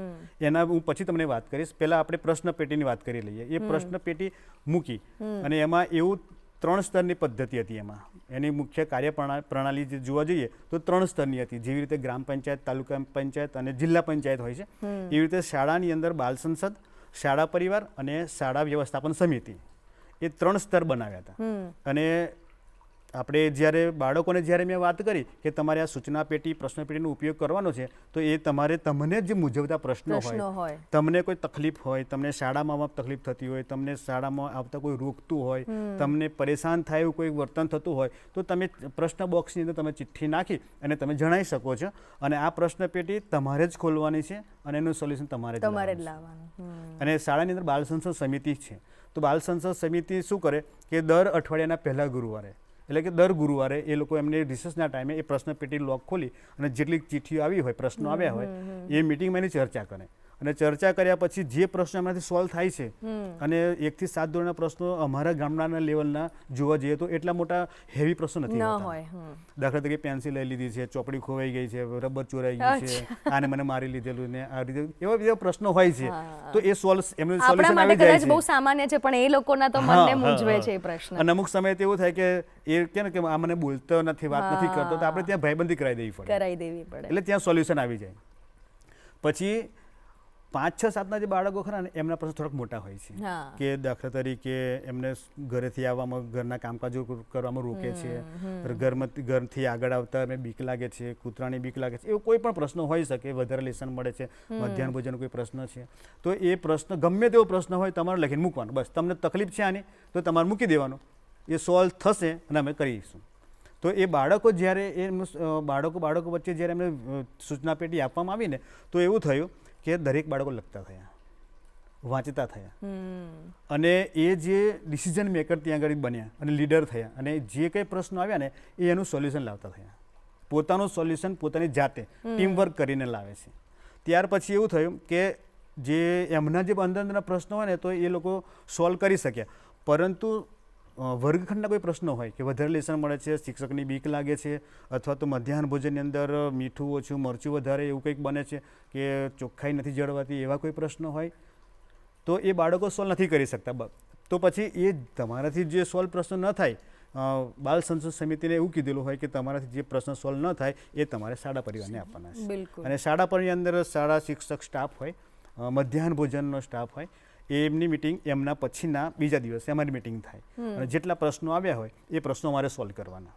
એના હું પછી તમને વાત કરીશ. પહેલાં આપણે પ્રશ્ન પેટીની વાત કરી લઈએ. એ પ્રશ્ન પેટી મૂકી અને એમાં એવું 3 સ્તરની પદ્ધતિ હતી. એમાં એની મુખ્ય કાર્યપ્રણાલી જે જોવા જઈએ તો 3 સ્તરની હતી. જેવી રીતે ગ્રામ પંચાયત, તાલુકા પંચાયત અને જિલ્લા પંચાયત હોય છે એવી રીતે શાળાની અંદર બાલ સંસદ, શાળા પરિવાર અને શાળા વ્યવસ્થાપન સમિતિ એ 3 સ્તર બનાવ્યા હતા. અને આપણે જ્યારે મેં વાત કરી કે તમારે આ સૂચના પેટી, પ્રશ્ન પેટીનો ઉપયોગ કરવાનો છે તો એ તમને જે મૂંઝવતા પ્રશ્નો હોય, તમને કોઈ તકલીફ હોય, તમને શાળામાં તકલીફ થતી હોય, તમને શાળામાં આવતા કોઈ રોકતું હોય, તમને પરેશાન થાય એવું કોઈ વર્તન થતું હોય તો તમે પ્રશ્ન બોક્સની અંદર તમે ચિઠ્ઠી નાખી અને તમે જણાવી શકો છો. અને આ પ્રશ્ન પેટી તમારે જ ખોલવાની છે અને એનું સોલ્યુશન તમારે જ લાવવાનું. અને શાળાની અંદર બાલ સંસદ સમિતિ છે. તો બાલ સંસદ સમિતિ શું કરે કે દર અઠવાડિયાના પહેલા ગુરુવારે, એટલે કે દર ગુરુવારે એ લોકો એમને રિસેસના ટાઈમે એ પ્રશ્ન પેટી લોક ખોલી અને જેટલી ચિઠ્ઠીઓ આવી હોય, પ્રશ્નો આવ્યા હોય એ મિટિંગમાં એની ચર્ચા કરે. અને ચર્ચા કર્યા પછી જે પ્રશ્નો એમનાથી સોલ્વ થાય છે અને 1 થી 7 ધોરણના પ્રશ્નો અમારા ગામડાના લેવલના જોવા જઈએ તો એટલા મોટા હેવી પ્રશ્નો નથી હોતા. દાખલા તરીકે પેન્સિલ લઈ લીધી છે, ચોપડી ખોવાઈ ગઈ છે, રબર ચોરાઈ ગયું છે, આને મને મારી લીધેલું ને આ રીતે એવા બીજા પ્રશ્નો હોય છે. તો એ એમનું સોલ્યુશન આવી જાય છે. બહુ સામાન્ય છે પણ એ લોકોના તો મનને મૂંઝવે છે એ પ્રશ્ન. અને અમુક સમયે એવું થાય કે એ કે આ મને બોલતો નથી, વાત નથી કરતો, તો આપણે ત્યાં ભાઈબંધી કરાવી દેવી પડે. એટલે ત્યાં સોલ્યુશન આવી જાય. પછી 5, 6, 7ના જે બાળકો ખરા ને એમના પ્રશ્નો થોડાક મોટા હોય છે કે દાખલા તરીકે એમને ઘરેથી આવવામાં, ઘરના કામકાજો કરવામાં રોકે છે, ઘરથી આગળ આવતા એમને બીક લાગે છે, કૂતરાની બીક લાગે છે, એવો કોઈ પણ પ્રશ્ન હોઈ શકે. વધારે લેસન મળે છે, મધ્યાહન ભોજનનો કોઈ પ્રશ્ન છે, તો એ પ્રશ્ન ગમે તેવો પ્રશ્ન હોય તમારે લખીને મૂકવાનો. બસ તમને તકલીફ છે આની તો તમારે મૂકી દેવાનો, એ સોલ્વ થશે અને અમે કરીશું. તો એ બાળકો જ્યારે બાળકો વચ્ચે જ્યારે એમને સૂચના પેટી આપવામાં આવી ને તો એવું થયું કે દરેક બાળકો લખતા થયા, વાંચતા થયા અને એ જે ડિસિઝન મેકર ત્યાં આગળ બન્યા અને લીડર થયા અને જે કંઈ પ્રશ્નો આવ્યા ને એ એનું સોલ્યુશન લાવતા થયા. પોતાનું સોલ્યુશન પોતાની જાતે ટીમવર્ક કરીને લાવે છે. ત્યાર પછી એવું થયું કે જે એમના જે અંદરના પ્રશ્નો હોય ને તો એ લોકો સોલ્વ કરી શક્યા. પરંતુ વર્ગખંડના કોઈ પ્રશ્નો હોય કે વધારે લેસન મળે છે, શિક્ષકની બીક લાગે છે અથવા તો મધ્યાહન ભોજનની અંદર મીઠું ઓછું, મરચું વધારે એવું કંઈક બને છે કે ચોખ્ખાઈ નથી જળવાતી, એવા કોઈ પ્રશ્નો હોય તો એ બાળકો સોલ્વ નથી કરી શકતા. તો પછી એ તમારાથી જે સોલ્વ પ્રશ્ન ન થાય, બાલ સંસદ સમિતિને એવું કીધેલું હોય કે તમારાથી જે પ્રશ્ન સોલ્વ ન થાય એ તમારે શાળા પરિવારને આપવાના છે. અને શાળા પરિવારની અંદર શાળા શિક્ષક સ્ટાફ હોય, મધ્યાહન ભોજનનો સ્ટાફ હોય, એમની મિટિંગ એમના પછીના બીજા દિવસે અમારી મિટિંગ થાય અને જેટલા પ્રશ્નો આવ્યા હોય એ પ્રશ્નો અમારે સોલ્વ કરવાના.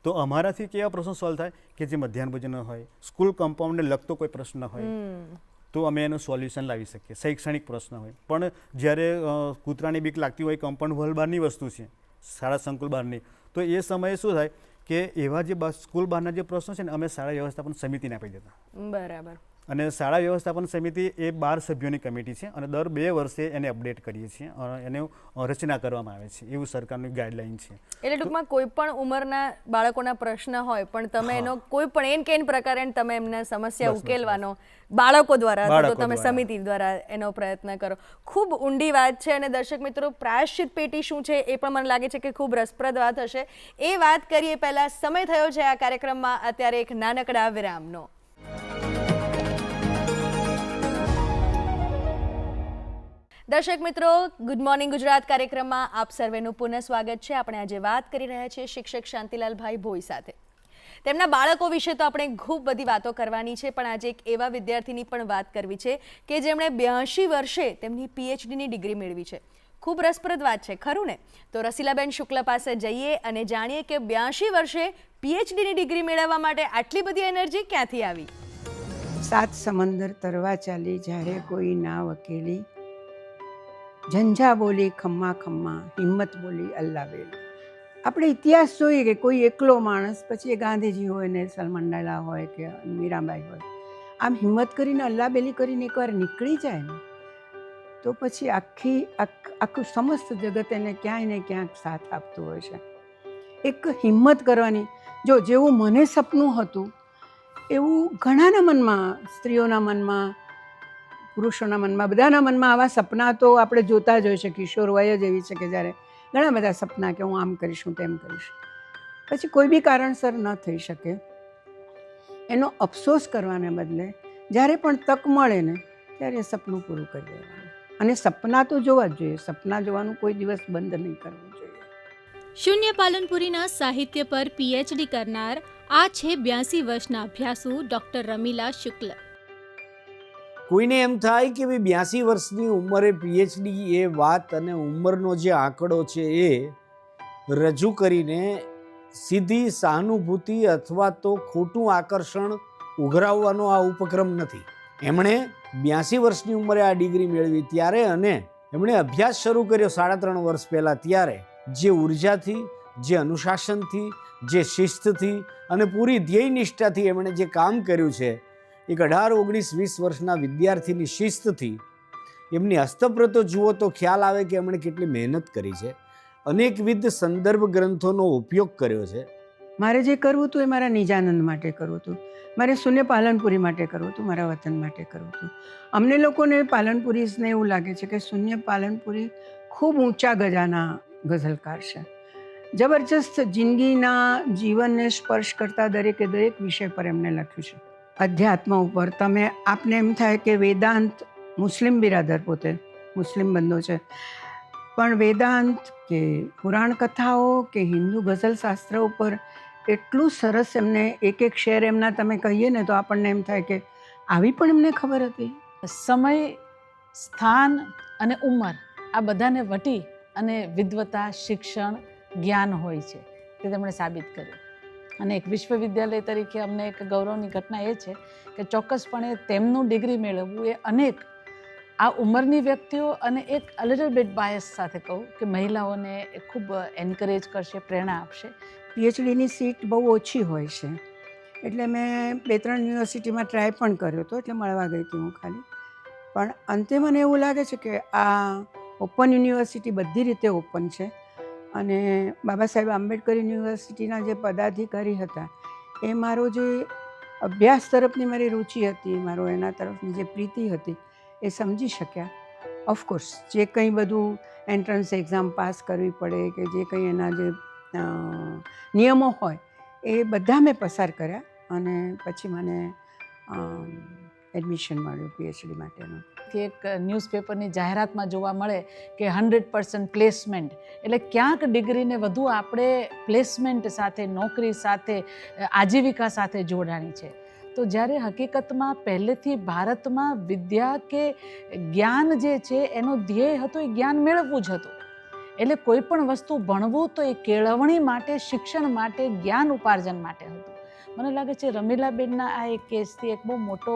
તો અમારાથી કેવા પ્રશ્નો સોલ્વ થાય કે જે મધ્યાહન ભોજન હોય, સ્કૂલ કમ્પાઉન્ડને લગતો કોઈ પ્રશ્ન હોય તો અમે એનું સોલ્યુશન લાવી શકીએ. શૈક્ષણિક પ્રશ્ન હોય પણ જ્યારે કૂતરાની બીક લાગતી હોય, કમ્પાઉન્ડ વોલ બહારની વસ્તુ છે, શાળા સંકુલ બહારની, તો એ સમયે શું થાય કે એવા જે સ્કૂલ બહારના જે પ્રશ્નો છે ને અમે શાળા વ્યવસ્થાપન સમિતિને આપી દેતા. બરાબર. અને શાળા વ્યવસ્થાપન સમિતિ એ 12 સભ્યોની કમિટી છે અને દર 2 વર્ષે એને અપડેટ કરીએ છીએ અને એને રચના કરવામાં આવે છે, એવું સરકારની ગાઈડલાઈન છે. એટલે ટૂંકમાં કોઈ પણ ઉંમરના બાળકોના પ્રશ્ન હોય પણ તમે એનો કોઈ પણ એન પ્રકારે તમે એમને સમસ્યા ઉકેલવાનો બાળકો દ્વારા અથવા તો તમે સમિતિ દ્વારા એનો પ્રયત્ન કરો. ખૂબ ઊંડી વાત છે. અને દર્શક મિત્રો, પ્રાયશ્ચિત પેટી શું છે એ પણ મને લાગે છે કે ખૂબ રસપ્રદ વાત હશે. એ વાત કરીએ પહેલાં સમય થયો છે આ કાર્યક્રમમાં અત્યારે એક નાનકડા વિરામનો. દર્શક મિત્રો, ગુડ મોર્નિંગ ગુજરાત કાર્યક્રમમાં આપ સર્વેનું પુનઃ સ્વાગત છે. આપણે આજે વાત કરી રહ્યા છીએ શિક્ષક શાંતિલાલભાઈ ભોઈ સાથે. તેમના બાળકો વિશે તો આપણે ખૂબ બધી વાતો કરવાની છે, પણ આજે એક એવા વિદ્યાર્થીની પણ વાત કરવી છે કે જેમણે 82 વર્ષે તેમની પીએચડીની ડિગ્રી મેળવી છે. ખૂબ રસપ્રદ વાત છે, ખરું ને? તો રસીલાબેન શુક્લ પાસે જઈએ અને જાણીએ કે 82 વર્ષે પીએચડીની ડિગ્રી મેળવવા માટે આટલી બધી એનર્જી ક્યાંથી આવી. 7 સમંદર તરવા ચાલી, જ્યારે કોઈ નાવ અકેલી, ઝંઝા બોલી ખમ્મા ખમ્મા, હિંમત બોલી અલ્લાહ બેલી. આપણે ઇતિહાસ જોઈએ કે કોઈ એકલો માણસ, પછી એ ગાંધીજી હોય, નેલ્સન મંડેલા હોય કે મીરાબાઈ હોય, આમ હિંમત કરીને અલ્લાહ બેલી કરીને એકવાર નીકળી જાય ને તો પછી આખું સમસ્ત જગત એને ક્યાંય ને ક્યાંક સાથ આપતું હોય છે. એક હિંમત કરવાની. જો જેવું મને સપનું હતું એવું ઘણાના મનમાં, સ્ત્રીઓના મનમાં, પુરુષોના મનમાં, બધાના મનમાં આવા સપના તો આપણે જોતા જ હોય છે. કિશોર વય જ એવી છે કે જ્યારે ઘણા બધા સપના કે હું આમ કરીશ, હું તેમ કરીશ, પછી કોઈ બી કારણસર ન થઈ શકે. એનો અફસોસ કરવાને બદલે જ્યારે પણ તક મળે ને ત્યારે સપનું પૂરું કરી દેવાનું. અને સપના તો જોવા જ જોઈએ. સપના જોવાનું કોઈ દિવસ બંધ નહીં કરવું જોઈએ. શૂન્ય પાલનપુરીના સાહિત્ય પર પીએચડી કરનાર આ છે 82 વર્ષના અભ્યાસુ ડૉક્ટર રમીલા શુક્લ. કોઈને એમ થાય કે ભાઈ 82 વર્ષની ઉંમરે પીએચડી એ વાત અને ઉંમરનો જે આંકડો છે એ રજૂ કરીને સીધી સહાનુભૂતિ અથવા તો ખોટું આકર્ષણ ઉઘરાવવાનો આ ઉપક્રમ નથી. એમણે 82 વર્ષની ઉંમરે આ ડિગ્રી મેળવી ત્યારે અને એમણે અભ્યાસ શરૂ કર્યો 3.5 વર્ષ પહેલાં, ત્યારે જે ઉર્જાથી, જે અનુશાસનથી, જે શિસ્તથી અને પૂરી ધ્યેય નિષ્ઠાથી એમણે જે કામ કર્યું છે, એક 18, 19, 20 વર્ષના વિદ્યાર્થીની શિસ્તથી એમની હસ્તપ્રતો જુઓ તો ખ્યાલ આવે કે એમણે કેટલી મહેનત કરી છે. અનેકવિધ સંદર્ભ ગ્રંથોનો ઉપયોગ કર્યો છે. મારે જે કરવું હતું એ મારા નિજાનંદ માટે કરવું હતું. મારે શૂન્ય પાલનપુરી માટે કરવું હતું, મારા વતન માટે કરવું હતું. અમને લોકોને પાલનપુરીઝને એવું લાગે છે કે શૂન્ય પાલનપુરી ખૂબ ઊંચા ગજાના ગઝલકાર છે. જબરજસ્ત જિંદગીના જીવનને સ્પર્શ કરતા દરેક વિષય પર એમને લખ્યું છે. અધ્યાત્મ ઉપર આપને એમ થાય કે વેદાંત, મુસ્લિમ બિરાદર, પોતે મુસ્લિમ બંધો છે, પણ વેદાંત કે પુરાણ કથાઓ કે હિન્દુ ગઝલ શાસ્ત્ર ઉપર એટલું સરસ એમને એક શેર એમના તમે કહીએ ને તો આપણને એમ થાય કે આવી પણ એમને ખબર હતી. સમય, સ્થાન અને ઉંમર આ બધાને વટી અને વિદ્વતા, શિક્ષણ, જ્ઞાન હોય છે તે તેમણે સાબિત કર્યું. અને એક વિશ્વવિદ્યાલય તરીકે અમને એક ગૌરવની ઘટના એ છે કે ચોક્કસપણે તેમનું ડિગ્રી મેળવવું એ અનેક આ ઉંમરની વ્યક્તિઓ અને એક લિટલ બિટ બાયસ સાથે કહું કે મહિલાઓને ખૂબ એન્કરેજ કરશે, પ્રેરણા આપશે. પીએચડીની સીટ બહુ ઓછી હોય છે એટલે મેં 2-3 યુનિવર્સિટીમાં ટ્રાય પણ કર્યો હતો, એટલે મળવા ગઈ હતી હું ખાલી. પણ અંતે મને એવું લાગે છે કે આ ઓપન યુનિવર્સિટી બધી રીતે ઓપન છે અને બાબા સાહેબ આંબેડકર યુનિવર્સિટીના જે પદાધિકારી હતા એ મારો જે અભ્યાસ તરફની મારી રુચિ હતી, મારો એના તરફની જે પ્રીતિ હતી એ સમજી શક્યા. ઓફકોર્સ જે કંઈ બધું એન્ટ્રન્સ એક્ઝામ પાસ કરવી પડે કે જે કંઈ એના જે નિયમો હોય એ બધા મેં પસાર કર્યા અને પછી મને એડમિશન મળ્યું પીએચડી માટેનું. એક ન્યૂઝપેપરની જાહેરાતમાં જોવા મળે કે 100% પ્લેસમેન્ટ, એટલે ક્યાંક ડિગ્રીને વધુ આપણે પ્લેસમેન્ટ સાથે, નોકરી સાથે, આજીવિકા સાથે જોડાણી છે. તો જ્યારે હકીકતમાં પહેલેથી ભારતમાં વિદ્યા કે જ્ઞાન જે છે એનો ધ્યેય હતો એ જ્ઞાન મેળવવું જ હતું. એટલે કોઈ પણ વસ્તુ ભણવું તો એ કેળવણી માટે, શિક્ષણ માટે, જ્ઞાન ઉપાર્જન માટે હતું. મને લાગે છે રમીલાબેનના આ એક કેસથી એક બહુ મોટો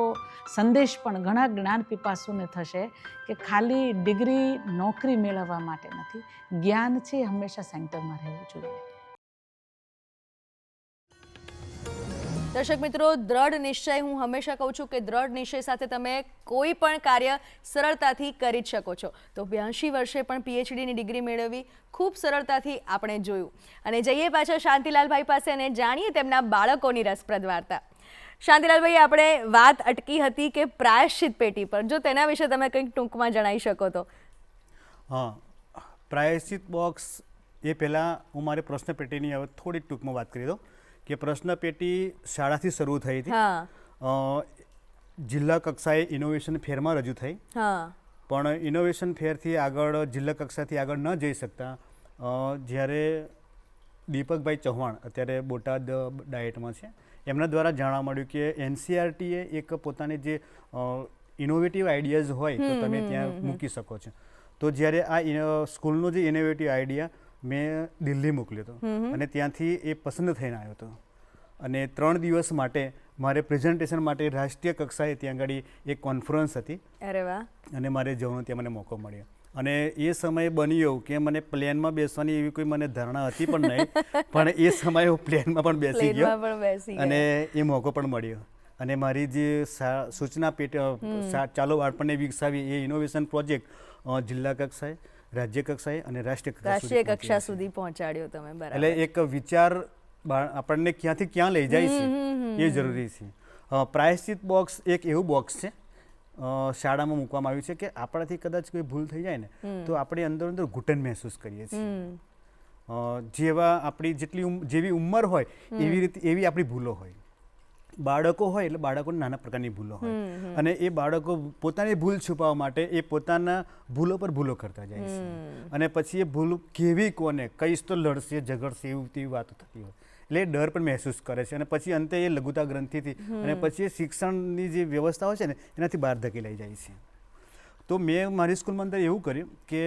સંદેશ પણ ઘણા જ્ઞાન પીપાસુને થશે કે ખાલી ડિગ્રી, નોકરી મેળવવા માટે નથી, જ્ઞાન છે હંમેશા સેન્ટરમાં રહેવું જોઈએ. દર્શક મિત્રો, દ્રઢ નિશ્ચય, હું હંમેશા કહું છું કે દ્રઢ નિશ્ચય સાથે તમે કોઈ પણ કાર્ય સરળતાથી કરી જ શકો છો. તો 82 વર્ષે પણ પીએચડીની ડિગ્રી મેળવવી ખૂબ સરળતાથી આપણે જોયું. અને જઈએ પાછા શાંતિલાલભાઈ પાસે અને જાણીએ તેમના બાળકોની રસપ્રદ વાર્તા. શાંતિલાલભાઈ, આપણે વાત અટકી હતી કે પ્રાયશ્ચિત પેટી પર, જો તેના વિશે તમે કંઈક ટૂંકમાં જણાવી શકો તો. હા, પ્રાયશ્ચિત બોક્સ એ પહેલાં હું મારી પ્રશ્ન પેટીની હવે થોડીક ટૂંકમાં વાત કરી દઉં કે પ્રશ્ન પેટી શાળાથી શરૂ થઈ હતી. હા. જિલ્લા કક્ષાએ ઇનોવેશન ફેરમાં રજૂ થઈ, હા. પણ ઇનોવેશન ફેરથી આગળ જિલ્લા કક્ષાથી આગળ ન જઈ શકતા જ્યારે દીપકભાઈ ચૌહાણ અત્યારે બોટાદ ડાયટમાં છે, એમના દ્વારા જાણવા મળ્યું કે એનસીઆરટીએ એક પોતાની જે ઇનોવેટિવ આઈડિયાઝ હોય તો તમે ત્યાં મૂકી શકો છો. તો જ્યારે આ સ્કૂલનો જે ઇનોવેટિવ આઈડિયા મેં દિલ્હી મોકલ્યો હતો અને ત્યાંથી એ પસંદ થઈને આવ્યો હતો અને 3 દિવસ માટે મારે પ્રેઝન્ટેશન માટે રાષ્ટ્રીય કક્ષાએ ત્યાં આગળ એક કોન્ફરન્સ હતી. અરે વાહ. અને મારે જવાનો ત્યાં મને મોકો મળ્યો અને એ સમયે બન્યું એવું કે મને પ્લેનમાં બેસવાની એવી કોઈ મને ધારણા હતી પણ નહીં, પણ એ સમયે હું પ્લેનમાં પણ બેસી ગયો અને એ મોકો પણ મળ્યો. અને મારી જે સૂચના પેટી ચાલો બાળપણને વિકસાવી એ ઇનોવેશન પ્રોજેક્ટ જિલ્લા કક્ષાએ, રાજ્ય કક્ષાએ અને રાષ્ટ્રીય કક્ષા સુધી પહોંચાડ્યો તમે. બરાબર. એટલે એક વિચાર આપણને ક્યાંથી ક્યાં લઈ જાય છે એ જરૂરી છે. પ્રાયશ્ચિત બોક્સ એક એવું બોક્સ છે શાળામાં મૂકવામાં આવ્યું છે કે આપણાથી કદાચ કોઈ ભૂલ થઈ જાય ને તો આપણે અંદર અંદર ઘૂંટણ મહેસૂસ કરીએ છીએ. જેવા આપણી જેવી ઉંમર હોય એવી આપણી ભૂલો હોય. બાળકો હોય એટલે બાળકોને નાના પ્રકારની ભૂલો હોય અને એ બાળકો પોતાની ભૂલ છુપાવવા માટે એ પોતાના ભૂલો પર ભૂલો કરતા જાય છે અને પછી એ ભૂલ કેવી કોને કહીશ તો લડશે ઝઘડશે એવું તેવી વાતો થતી હોય એટલે એ ડર પણ મહેસૂસ કરે છે અને પછી અંતે એ લઘુતા ગ્રંથિથી અને પછી એ શિક્ષણની જે વ્યવસ્થા હોય છે ને એનાથી બહાર ધકેલાઈ જાય છે. તો મેં મારી સ્કૂલમાં અંદર એવું કર્યું કે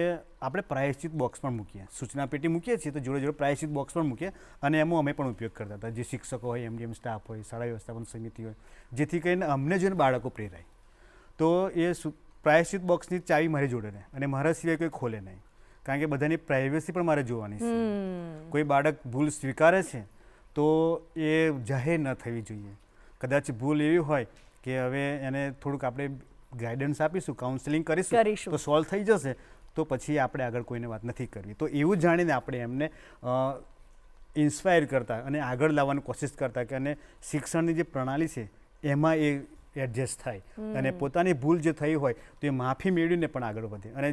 આપણે પ્રાયશ્ચિત બોક્સ પણ મૂકીએ, સૂચના પેટી મૂકીએ છીએ તો જોડે જોડે પ્રાયશ્ચિત બોક્સ પણ મૂકીએ અને એમાં અમે પણ ઉપયોગ કરતા હતા. જે શિક્ષકો હોય, એમડીએમ સ્ટાફ હોય, શાળા વ્યવસ્થાપન સમિતિ હોય, જેથી કરીને અમને જોઈને બાળકો પ્રેરાય. તો એ પ્રાયશ્ચિત બોક્સની ચાવી મારી જોડે રહે અને મારા સિવાય કોઈ ખોલે નહીં, કારણ કે બધાની પ્રાઇવસી પણ મારે જોવાની છે. કોઈ બાળક ભૂલ સ્વીકારે છે તો એ જાહેર ન થવી જોઈએ. કદાચ ભૂલ એવી હોય કે હવે એને થોડુંક આપણે ગાઈડન્સ આપીશું, કાઉન્સેલિંગ કરીશું તો સોલ્વ થઈ જશે, તો પછી આપણે આગળ કોઈને વાત નથી કરવી. તો એવું જાણીને આપણે એમને ઇન્સ્પાયર કરતા અને આગળ લાવવાની કોશિશ કરતા કે અને શિક્ષણની જે પ્રણાલી છે એમાં એ એડજસ્ટ થાય અને પોતાની ભૂલ જે થઈ હોય તો એ માફી મેળવીને પણ આગળ વધે. અને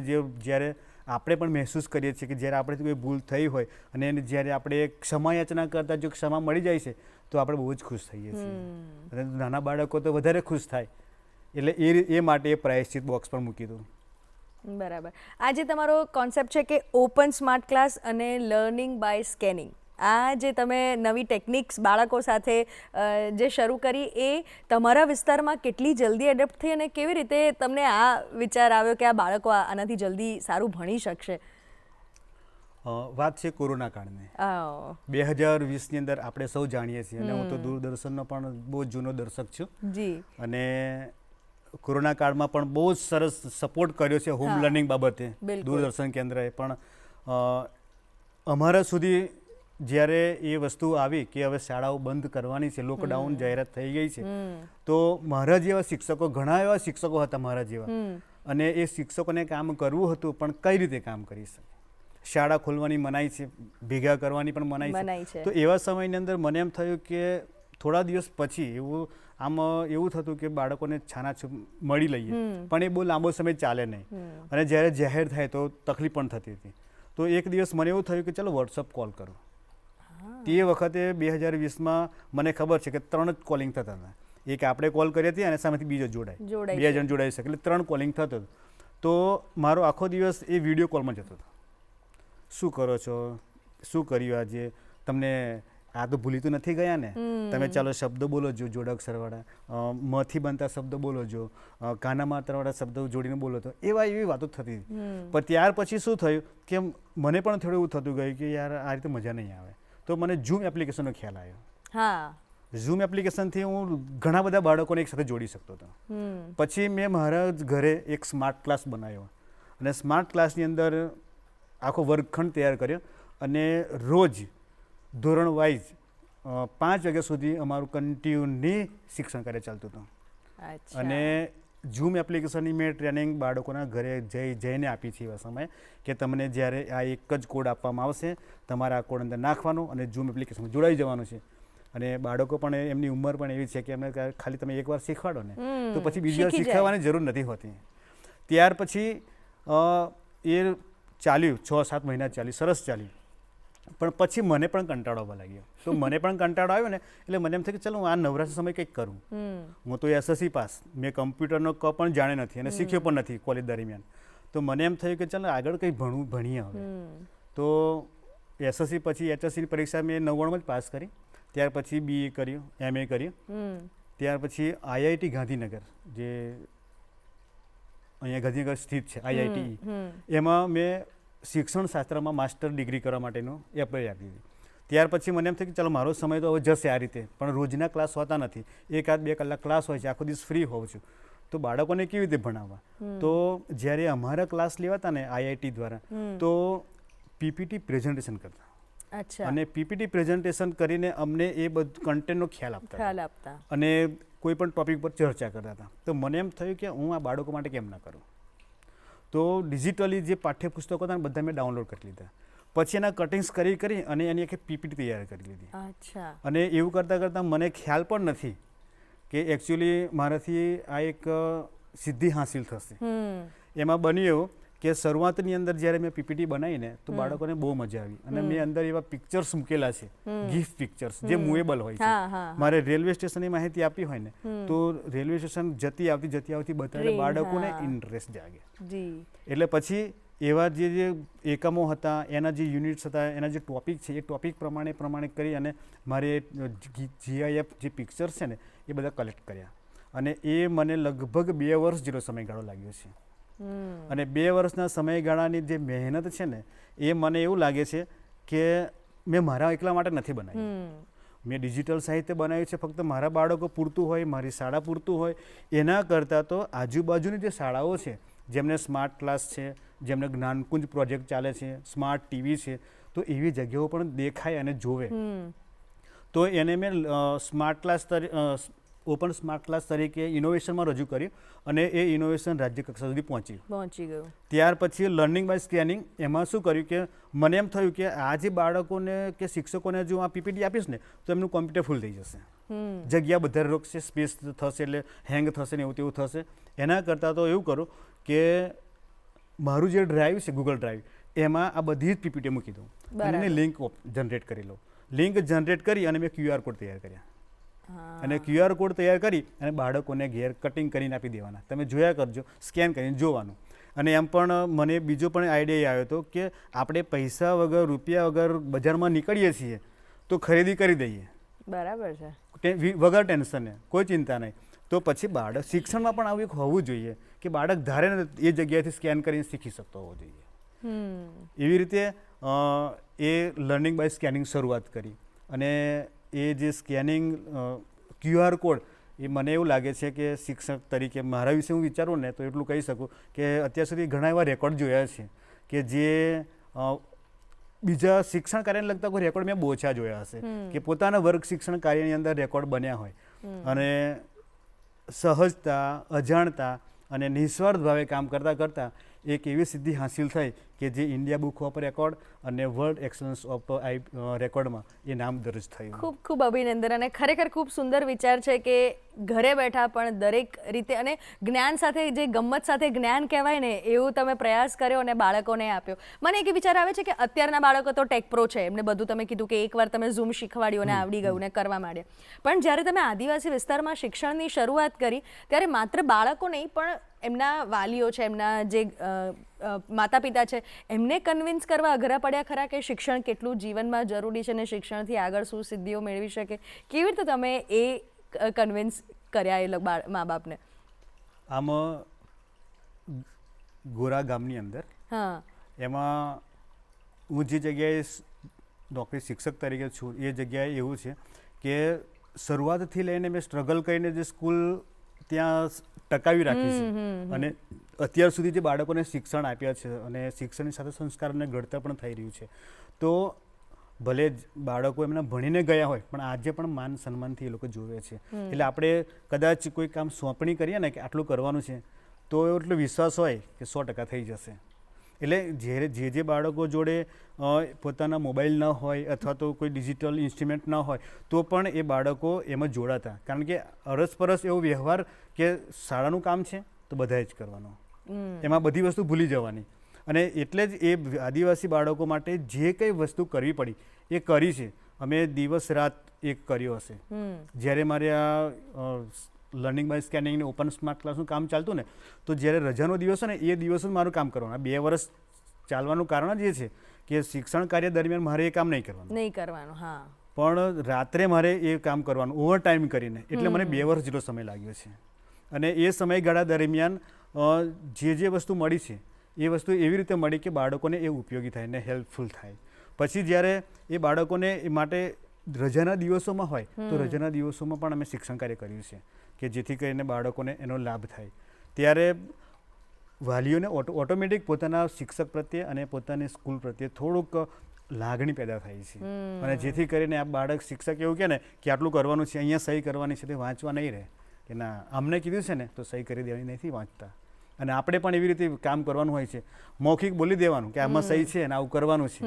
જ્યારે આપણે પણ મહેસૂસ કરીએ છીએ કે જ્યારે આપણે કોઈ ભૂલ થઈ હોય અને એને જ્યારે આપણે ક્ષમા યાચના કરતાં જો ક્ષમા મળી જાય છે તો આપણે બહુ જ ખુશ થઈએ છીએ અને નાના બાળકો તો વધારે ખુશ થાય. એટલે એ માટે એ પ્રાયશ્ચિત બોક્સ પણ મૂકી દઉં. બરાબર. આજે તમારો કોન્સેપ્ટ છે કે ઓપન સ્માર્ટ ક્લાસ અને લર્નિંગ બાય સ્કેનિંગ. આ જે તમે નવી ટેકનિક્સ બાળકો સાથે જે શરૂ કરી એ તમારા વિસ્તારમાં કેટલી જલ્દી એડપ્ટ થઈ અને કેવી રીતે તમને આ વિચાર આવ્યો કે આ બાળકો આનાથી જલ્દી સારું ભણી શકશે? વાત છે કોરોના કાળની. 2020ની અંદર આપણે સૌ જાણીએ છીએ અને હું તો દૂરદર્શનનો પણ બહુ જૂનો દર્શક છું જી અને કોરોના કાળમાં પણ બહુ જ સરસ સપોર્ટ કર્યો છે હોમ લર્નિંગ બાબતે દૂરદર્શન કેન્દ્રએ. પણ અમારા સુધી જ્યારે એ વસ્તુ આવી કે હવે શાળાઓ બંધ કરવાની છે, લોકડાઉન જાહેરાત થઈ ગઈ છે, તો મારા જેવા શિક્ષકો, ઘણા એવા શિક્ષકો હતા મારા જેવા, અને એ શિક્ષકોને કામ કરવું હતું પણ કઈ રીતે કામ કરી શકે? શાળા ખોલવાની મનાઈ છે, ભેગા કરવાની પણ મનાઈ છે. તો એવા સમયની અંદર મને એમ થયું કે થોડા દિવસ પછી એવું થતું કે બાળકોને છાનાછૂપ મળી લઈએ પણ એ બહુ લાંબો સમય ચાલે નહીં અને જ્યારે જાહેર થાય તો તકલીફ પણ થતી હતી. તો એક દિવસ મને એવું થયું કે ચલો વોટ્સઅપ કોલ કરો. તે વખતે 2020માં મને ખબર છે કે 3 જ કોલિંગ થતા હતા. એક આપણે કોલ કરી હતી અને સામેથી બીજો જોડાય, 2 જણ જોડાઈ શકે એટલે 3 કોલિંગ થતો હતો. તો મારો આખો દિવસ એ વિડીયો કોલમાં જતો હતો. શું કરો છો, શું કર્યું આજે, તમને આ તો ભૂલી તો નથી ગયા ને, તમે ચાલો શબ્દો બોલો જો જોડાક્ષરવાળા, મથી બનતા શબ્દો બોલો જો, કાના માત્રાવાળા શબ્દો જોડીને બોલો તો એવી વાતો થતી. પણ ત્યાર પછી શું થયું કે મને પણ થોડું એવું થતું ગયું કે યાર આ રીતે મજા નહીં આવે. તો મને ઝૂમ એપ્લિકેશનનો ખ્યાલ આવ્યો. ઝૂમ એપ્લિકેશનથી હું ઘણા બધા બાળકોને એક સાથે જોડી શકતો હતો. પછી મેં મારા ઘરે એક સ્માર્ટ ક્લાસ બનાવ્યો અને સ્માર્ટ ક્લાસની અંદર આખો વર્ગખંડ તૈયાર કર્યો અને રોજ ધોરણ વાઇઝ 5 વાગ્યા સુધી અમારું કન્ટિન્યુની શિક્ષણ કાર્ય ચાલતું હતું. અચ્છા. અને ઝૂમ એપ્લિકેશનની મેં ટ્રેનિંગ બાળકોના ઘરે જઈને આપી છે એવા સમયે કે તમને જ્યારે આ એક જ કોડ આપવામાં આવશે, તમારે આ કોડ અંદર નાખવાનો અને ઝૂમ એપ્લિકેશનમાં જોડાઈ જવાનું છે. અને બાળકો પણ એમની ઉંમર પણ એવી છે કે એમને ખાલી તમે એકવાર શીખવાડો ને તો પછી બીજી વાર શીખી જાય. શીખવવાની જરૂર નથી હોતી. ત્યાર પછી એ ચાલ્યું 6-7 મહિના ચાલ્યું, સરસ ચાલ્યું. પણ પછી મને પણ કંટાળો આવવા લાગ્યો. તો મને પણ કંટાળો આવ્યો ને એટલે મને એમ થયું કે ચાલો હું આ નવરાશ સમય કંઈક કરું. હું તો એસએસસી પાસ, મેં કમ્પ્યુટરનો ક પણ જાણે નથી અને શીખ્યો પણ નથી કોલેજ દરમિયાન. તો મને એમ થયું કે ચાલો આગળ કંઈ ભણીએ હવે. તો એસએસસી પછી એચએસસીની પરીક્ષા મેં 99 જ પાસ કરી. ત્યાર પછી BA કર્યું, MA કર્યું. ત્યાર પછી IIT ગાંધીનગર, જે અહીંયા ગાંધીનગર સ્થિત છે IIT, એમાં મેં શિક્ષણ શાસ્ત્રમાં માસ્ટર ડિગ્રી કરવા માટેનું એપ્લાય આપી હતી. ત્યાર પછી મને એમ થયું કે ચાલો મારો સમય તો હવે જશે આ રીતે, પણ રોજના ક્લાસ હોતા નથી, 1-2 કલાક ક્લાસ હોય છે, આખો દિવસ ફ્રી હોઉં છું, તો બાળકોને કેવી રીતે ભણાવવા? તો જ્યારે અમારા ક્લાસ લેવાતા ને IIT દ્વારા, તો PPT પ્રેઝન્ટેશન કરતા. અચ્છા. અને PPT પ્રેઝન્ટેશન કરીને અમને એ બધું કન્ટેન્ટનો ખ્યાલ આપતા અને કોઈ પણ ટોપિક પર ચર્ચા કરતા હતા. તો મને એમ થયું કે હું આ બાળકો માટે કેમ ના કરું? તો ડિજિટલી જે પાઠ્યપુસ્તકો હતા ને બધા મેં ડાઉનલોડ કરી લીધા. પછી એના કટિંગ્સ કરી અને એની એક PPT તૈયાર કરી લીધી. અચ્છા. અને એવું કરતાં મને ખ્યાલ પણ નથી કે એકચ્યુઅલી મારાથી આ એક સિદ્ધિ હાંસિલ થશે. એમાં બન્યું એવું કે શરૂઆતની અંદર જ્યારે મેં PPT બનાવીને તો બાળકોને બહુ મજા આવી. અને મેં અંદર એવા પિક્ચર્સ મૂકેલા છે, ગિફ્ટ પિક્ચર્સ, જે મૂવેબલ હોય છે. મારે રેલવે સ્ટેશનની માહિતી આપી હોય ને તો રેલવે સ્ટેશન જતી આવતી બતાવીને બાળકોને ઇન્ટરેસ્ટ જાગે. એટલે પછી એવા જે એકમો હતા, એના જે યુનિટ્સ હતા, એના જે ટોપિક છે, એ ટોપિક પ્રમાણે કરી અને મારે GIF જે પિક્ચર્સ છે ને એ બધા કલેક્ટ કર્યા. અને એ મને લગભગ 2 વર્ષ જેટલો સમયગાળો લાગ્યો છે. અને 2 વર્ષના સમયગાળાની જે મહેનત છે ને એ મને એવું લાગે છે કે મેં મારા એકલા માટે નથી બનાવ્યું. મેં ડિજિટલ સાહિત્ય બનાવ્યું છે ફક્ત મારા બાળકો પૂરતું હોય, મારી શાળા પૂરતું હોય. એના કરતાં તો આજુબાજુની જે શાળાઓ છે, જેમને સ્માર્ટ ક્લાસ છે, જેમને જ્ઞાનકુંજ પ્રોજેક્ટ ચાલે છે, સ્માર્ટ TV છે, તો એવી જગ્યાઓ પણ દેખાય અને જોવે. તો એને મેં ઓપન સ્માર્ટ ક્લાસ તરીકે ઇનોવેશનમાં રજૂ કર્યું અને એ ઇનોવેશન રાજ્ય કક્ષા સુધી પહોંચી ગયું. ત્યાર પછી લર્નિંગ બાય સ્કેનિંગ, એમાં શું કર્યું કે મને એમ થયું કે આ જે બાળકોને કે શિક્ષકોને જો આ PPT આપીશ ને તો એમનું કોમ્પ્યુટર ફૂલ થઈ જશે, જગ્યા વધારે રોકશે, સ્પેસ થશે, એટલે હેંગ થશે ને એવું તેવું થશે. એના કરતાં તો એવું કરું કે મારું જે ડ્રાઈવ છે, ગૂગલ ડ્રાઈવ, એમાં આ બધી જ PPT મૂકી દઉં અને એને લિંક જનરેટ કરી લઉં. લિંક જનરેટ કરી અને મેં QR કોડ તૈયાર કર્યા. અને QR કોડ તૈયાર કરી અને બાળકોને ઘેર કટિંગ કરીને આપી દેવાના. તમે જોયા કરજો, સ્કેન કરીને જોવાનું. અને એમ પણ મને બીજો પણ આઈડિયા આવ્યો હતો કે આપણે પૈસા વગર, રૂપિયા વગર બજારમાં નીકળીએ છીએ તો ખરીદી કરી દઈએ. બરાબર છે. વગર ટેન્શને, કોઈ ચિંતા નહીં. તો પછી બાળક શિક્ષણમાં પણ આવું એક હોવું જોઈએ કે બાળક ધારે ને એ જગ્યાએથી સ્કેન કરીને શીખી શકતો હોવો જોઈએ. એવી રીતે એ લર્નિંગ બાય સ્કેનિંગ શરૂઆત કરી. અને એ જે સ્કેનિંગ QR કોડ, એ મને એવું લાગે છે કે શિક્ષક તરીકે મારા વિશે હું વિચારું ને તો એટલું કહી શકું કે અત્યાર સુધી ઘણા એવા રેકોર્ડ જોયા છે કે જે બીજા શિક્ષણ કાર્યને લગતા કોઈ રેકોર્ડ મેં બહુ ઓછા જોયા હશે કે પોતાના વર્ગ શિક્ષણ કાર્યની અંદર રેકોર્ડ બન્યા હોય. અને સહજતા, અજાણતા અને નિસ્વાર્થ ભાવે કામ કરતાં એક એવી સિદ્ધિ હાંસિલ થઈ કે જે ઇન્ડિયા બુક ઓફ રેકોર્ડ અને વર્લ્ડ એક્સલન્સ ઓફ રેકોર્ડમાં એ નામ દર્જ થયું. ખૂબ ખૂબ અભિનંદન. અને ખરેખર ખૂબ સુંદર વિચાર છે કે ઘરે બેઠા પણ દરેક રીતે અને જ્ઞાન સાથે, જે ગમ્મત સાથે જ્ઞાન કહેવાય ને, એવું તમે પ્રયાસ કર્યો અને બાળકોને આપ્યો. મને એક વિચાર આવે છે કે અત્યારના બાળકો તો ટેક પ્રો છે, એમને બધું તમે કીધું કે એકવાર તમે ઝૂમ શીખવાડ્યું અને આવડી ગયું ને કરવા માંડ્યા. પણ જ્યારે તમે આદિવાસી વિસ્તારમાં શિક્ષણની શરૂઆત કરી ત્યારે માત્ર બાળકો નહીં પણ એમના વાલીઓ છે, એમના જે માતા પિતા છે, એમને કન્વિન્સ કરવા અઘરા પડ્યા ખરા કે શિક્ષણ કેટલું જીવનમાં જરૂરી છે અને શિક્ષણથી આગળ શું સિદ્ધિઓ મેળવી શકે? કેવી રીતે તમે એ કન્વિન્સ કર્યા એ મા બાપને? આમાં ગોરા ગામની અંદર, એમાં હું જે જગ્યાએ નોકરી શિક્ષક તરીકે છું એ જગ્યાએ એવું છે કે શરૂઆતથી લઈને મેં સ્ટ્રગલ કરીને જે સ્કૂલ ત્યાં ટકાવી રાખી છે અને અત્યાર સુધી જે બાળકોને શિક્ષણ આપ્યા છે અને શિક્ષણની સાથે સંસ્કાર અને ઘડતર પણ થઈ રહ્યું છે. તો ભલે જ બાળકો એમના ભણીને ગયા હોય પણ આજે પણ માન સન્માનથી એ લોકો જોવે છે. એટલે આપણે કદાચ કોઈ કામ સોંપણી કરીએ ને કે આટલું કરવાનું છે તો એટલો વિશ્વાસ હોય કે 100% થઈ જશે. એટલે જે બાળકો જોડે પોતાના મોબાઈલ ન હોય અથવા તો કોઈ ડિજિટલ ઇન્સ્ટ્રુમેન્ટ ન હોય તો પણ એ બાળકો એમાં જોડાતા, કારણ કે અરસપરસ એવો વ્યવહાર કે શાળાનું કામ છે તો બધાએ જ કરવાનું, એમાં બધી વસ્તુ ભૂલી જવાની. અને એટલે જ એ આદિવાસી બાળકો માટે જે કંઈ વસ્તુ કરવી પડી એ કરી છે. અમે દિવસ રાત એક કર્યો હશે. જ્યારે મારે આ લર્નિંગ બાય સ્કેનિંગ ને ઓપન સ્માર્ટ ક્લાસનું કામ ચાલતું ને તો જ્યારે રજાનો દિવસ હોય ને એ દિવસ જ મારું કામ કરવાનું. 2 વર્ષ ચાલવાનું કારણ જ એ છે કે શિક્ષણ કાર્ય દરમિયાન મારે એ કામ નહીં કરવાનું. હા, પણ રાત્રે મારે એ કામ કરવાનું ઓવર ટાઈમ કરીને, એટલે મને 2 વર્ષ જેટલો સમય લાગ્યો છે. અને એ સમયગાળા દરમિયાન જે વસ્તુ મળી છે એ વસ્તુ એવી રીતે મળી કે બાળકોને એ ઉપયોગી થાય ને હેલ્પફુલ થાય. પછી જ્યારે એ બાળકોને એ માટે રજાના દિવસોમાં હોય તો રજાના દિવસોમાં પણ અમે શિક્ષણ કાર્ય કર્યું છે કે જેથી કરીને બાળકોને એનો લાભ થાય. ત્યારે વાલીઓને ઓટોમેટિક પોતાના શિક્ષક પ્રત્યે અને પોતાની સ્કૂલ પ્રત્યે થોડુંક લાગણી પેદા થાય છે. અને જેથી કરીને આ બાળક શિક્ષક એવું કહે ને કે આટલું કરવાનું છે, અહીંયા સહી કરવાની છે, તે વાંચવા નહીં રહે કે ના અમને કીધું છે ને તો સહી કરી દેવાની નથી વાંચતા. અને આપણે પણ એવી રીતે કામ કરવાનું હોય છે, મૌખિક બોલી દેવાનું કે આમાં સહી છે અને આવું કરવાનું છે.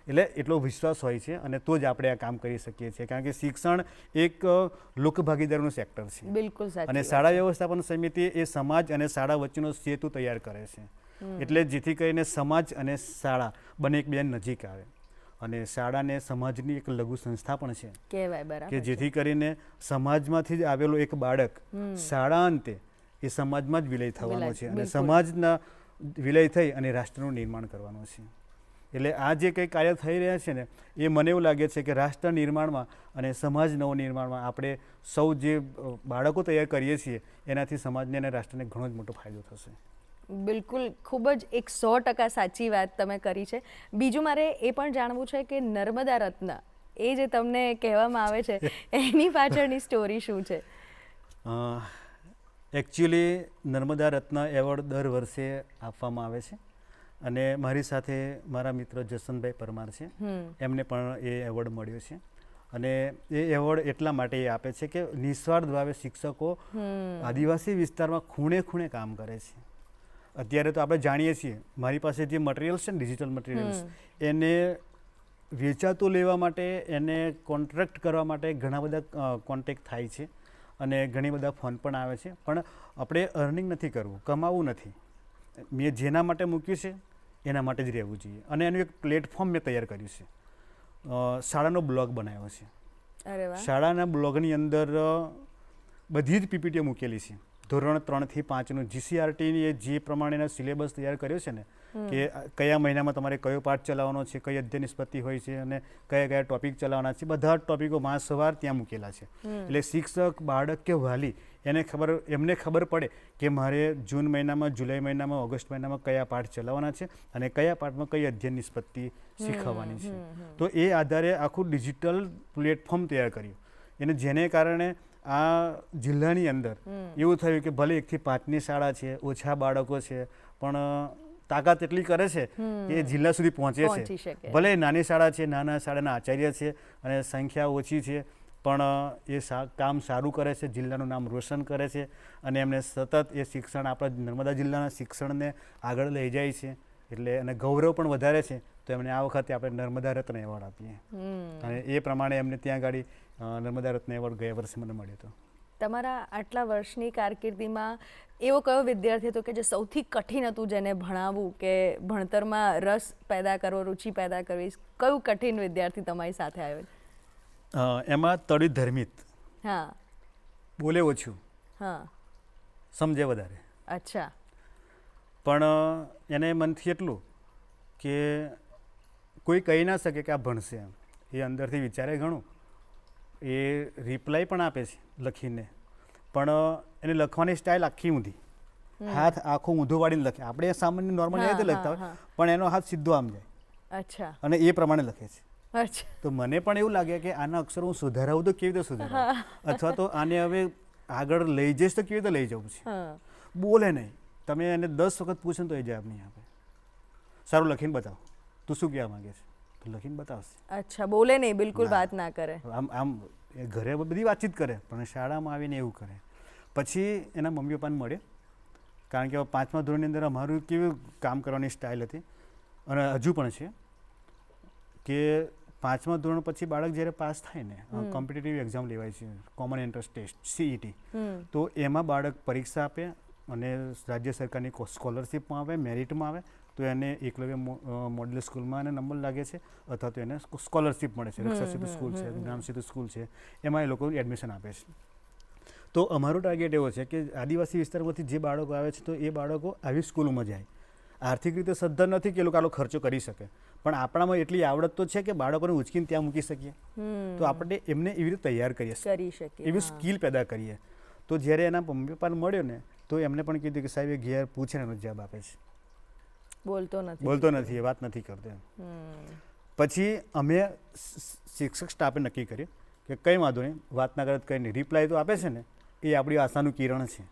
એટલે એટલો વિશ્વાસ હોય છે અને તો જ આપણે આ કામ કરી શકીએ છીએ, કારણ કે શિક્ષણ એક લોકભાગીદારીનું સેક્ટર છે. બિલકુલ સાચી અને વાત શાળા છે. વ્યવસ્થાપન સમિતિ એ સમાજ અને શાળા વચ્ચેનો સેતુ તૈયાર કરે છે. એટલે જેથી કરીને સમાજ અને શાળા બંને એકબીજાની નજીક આવે. અને શાળાને સમાજની એક લઘુ સંસ્થા પણ છે કહેવાય, બરાબર કે છે. જેથી કરીને સમાજમાંથી જ આવેલો એક બાળક શાળા અંતે એ સમાજમાં જ વિલય થવાનો છે અને બિલકુલ. સમાજના વિલય થઈ અને રાષ્ટ્રનું નિર્માણ કરવાનું છે. એટલે આ જે કંઈ કાર્ય થઈ રહ્યા છે ને એ મને એવું લાગે છે કે રાષ્ટ્ર નિર્માણમાં અને સમાજ નવનિર્માણમાં આપણે સૌ જે બાળકો તૈયાર કરીએ છીએ એનાથી સમાજને અને રાષ્ટ્રને ઘણો જ મોટો ફાયદો થશે. બિલકુલ, ખૂબ જ 100% સાચી વાત તમે કરી છે. બીજું મારે એ પણ જાણવું છે કે નર્મદા રત્ન એ જે તમને કહેવામાં આવે છે એની પાછળની સ્ટોરી શું છે? એકચ્યુઅલી નર્મદા રત્ન એવોર્ડ દર વર્ષે આપવામાં આવે છે અને મારી સાથે મારા મિત્ર જસનભાઈ પરમાર છે, એમને પણ એ એવોર્ડ મળ્યો છે. અને એ એવોર્ડ એટલા માટે એ આપે છે કે નિસ્વાર્થ ભાવે શિક્ષકો આદિવાસી વિસ્તારમાં ખૂણે ખૂણે કામ કરે છે. અત્યારે તો આપણે જાણીએ છીએ મારી પાસે જે મટીરિયલ્સ છે ને ડિજિટલ મટીરિયલ્સ એને વેચાતું લેવા માટે, એને કોન્ટ્રાક્ટ કરવા માટે ઘણા બધા કોન્ટેક્ટ થાય છે અને ઘણી બધા ફોન પણ આવે છે. પણ આપણે અર્નિંગ નથી કરવું, કમાવું નથી. મેં જેના માટે મૂક્યું છે એના માટે જ રહેવું જોઈએ. અને એનું એક પ્લેટફોર્મ મેં તૈયાર કર્યું છે. શાળાનો બ્લોગ બનાવ્યો છે. અરે વાહ. શાળાના બ્લોગની અંદર બધી જ પીપીટીઓ મૂકેલી છે. ધોરણ 3 થી 5નું જીસીઆરટીની એ જે પ્રમાણેના સિલેબસ તૈયાર કર્યો છે ને કે કયા મહિનામાં તમારે કયો પાઠ ચલાવવાનો છે, કઈ અધ્યયન નિષ્પત્તિ હોય છે અને કયા કયા ટોપિક ચલાવવાના છે, બધા જ ટોપિકો માં સવાર ત્યાં મૂકેલા છે. એટલે શિક્ષક, બાળક કે વાલી એમને ખબર પડે કે મારે જૂન મહિનામાં, જુલાઈ મહિનામાં, ઓગસ્ટ મહિનામાં કયા પાઠ ચલાવવાના છે અને કયા પાઠમાં કઈ અધ્યયન નિષ્પત્તિ શીખવવાની છે. તો એ આધારે આખું ડિજિટલ પ્લેટફોર્મ તૈયાર કર્યું. અને જેને કારણે આ જિલ્લાની અંદર એવું થયું કે ભલે 1 થી 5ની શાળા છે, ઓછા બાળકો છે, પણ તાકાત એટલી કરે છે કે એ જિલ્લા સુધી પહોંચે છે. ભલે નાની શાળા છે, નાના શાળાના આચાર્ય છે અને સંખ્યા ઓછી છે, પણ એ કામ સારું કરે છે, જિલ્લાનું નામ રોશન કરે છે અને એમને સતત એ શિક્ષણ આપણા નર્મદા જિલ્લાના શિક્ષણને આગળ લઈ જાય છે. એટલે અને ગૌરવ પણ વધારે છે. તો એમને આ વખતે આપણે નર્મદા રત્ન એવોર્ડ આપીએ અને એ પ્રમાણે એમને ત્યાં આગળ નર્મદા રત્ન એવોર્ડ ગયા વર્ષે મને મળ્યો હતો. તમારા આટલા વર્ષની કારકિર્દીમાં એવો કયો વિદ્યાર્થી હતો કે જે સૌથી કઠિન હતું, જેને ભણાવવું કે ભણતરમાં રસ પેદા કરવો, રુચિ પેદા કરવી? કયું કઠિન વિદ્યાર્થી તમારી સાથે આવ્યો? એમાં તળી ધર્મિત. હા. બોલે ઓછું, હા, સમજે વધારે. અચ્છા. પણ એને મનથી એટલું કે કોઈ કહી ના શકે કે આ ભણશે એમ. એ અંદરથી વિચારે ઘણું, એ રિપ્લાય પણ આપે છે લખીને, પણ એને લખવાની સ્ટાઇલ આખી ઊંધી, હાથ આખો ઊંધો વાળીને લખે. આપણે સામાન્ય નોર્મલ રીતે લખતા હોય પણ એનો હાથ સીધો આમ જાય. અચ્છા. અને એ પ્રમાણે લખે છે. અચ્છા. તો મને પણ એવું લાગે કે આના અક્ષર હું સુધારાવું તો કેવી રીતે સુધારાવું, અથવા તો આને હવે આગળ લઈ જઈશ તો કેવી રીતે લઈ જવું છે. બોલે નહીં, તમે એને 10 વખત પૂછો તો એ જવાબ નહીં આપે. સારું લખીને બતાવો, તું શું કહેવા માંગે છે. તો લખીને બતાવશે. અચ્છા, બોલે નહીં, બિલકુલ ના. વાત ના કરે. આમ એ ઘરે બધી વાતચીત કરે પણ શાળામાં આવીને એવું કરે. પછી એના મમ્મી પપ્પાને મળ્યો, કારણ કે 5મા ધોરણની અંદર અમારું કેવું કામ કરવાની સ્ટાઇલ હતી અને હજુ પણ છે કે 5મા ધોરણ પછી બાળક જ્યારે પાસ થાય ને, કોમ્પિટિટિવ એક્ઝામ લેવાય છે, કોમન એન્ટ્રન્સ ટેસ્ટ CET, તો એમાં બાળક પરીક્ષા આપે અને રાજ્ય સરકારની સ્કોલરશીપમાં આવે, મેરિટમાં આવે તો એને એકલવ્ય મોડેલ સ્કૂલમાં એને નંબર લાગે છે અથવા તો એને સ્કોલરશીપ મળે છે. રક્ષા સેતુ સ્કૂલ છે, જ્ઞાન સેતુ સ્કૂલ છે, એમાં એ લોકો એડમિશન આપે છે. તો અમારો ટાર્ગેટ એવો છે કે આદિવાસી વિસ્તારમાંથી જે બાળકો આવે છે તો એ બાળકો આવી સ્કૂલોમાં જાય. આર્થિક રીતે સદ્ધર નથી કે એ લોકો આટલો ખર્ચો કરી શકે, પણ આપણામાં એટલી આવડત તો છે કે બાળકોને ઉચકીને ત્યાં મૂકી શકીએ. તો આપણે એમને એવી રીતે તૈયાર કરીએ, કરી શકીએ, એવી સ્કિલ પેદા કરીએ. તો જ્યારે એના મમ્મી પપ્પાને મળ્યો ને તો એમને પણ કીધું કે સાહેબ એ ઘેર પૂછે ને એનો જવાબ આપે છે, બોલતો નથી, એ વાત નથી કરતો એમ. પછી અમે શિક્ષક સ્ટાફે નક્કી કર્યું કે કંઈ વાંધો નહીં, વાત ના કરે કંઈ નહીં, રિપ્લાય તો આપે છે ને એ આપણી આશાનું કિરણ છે,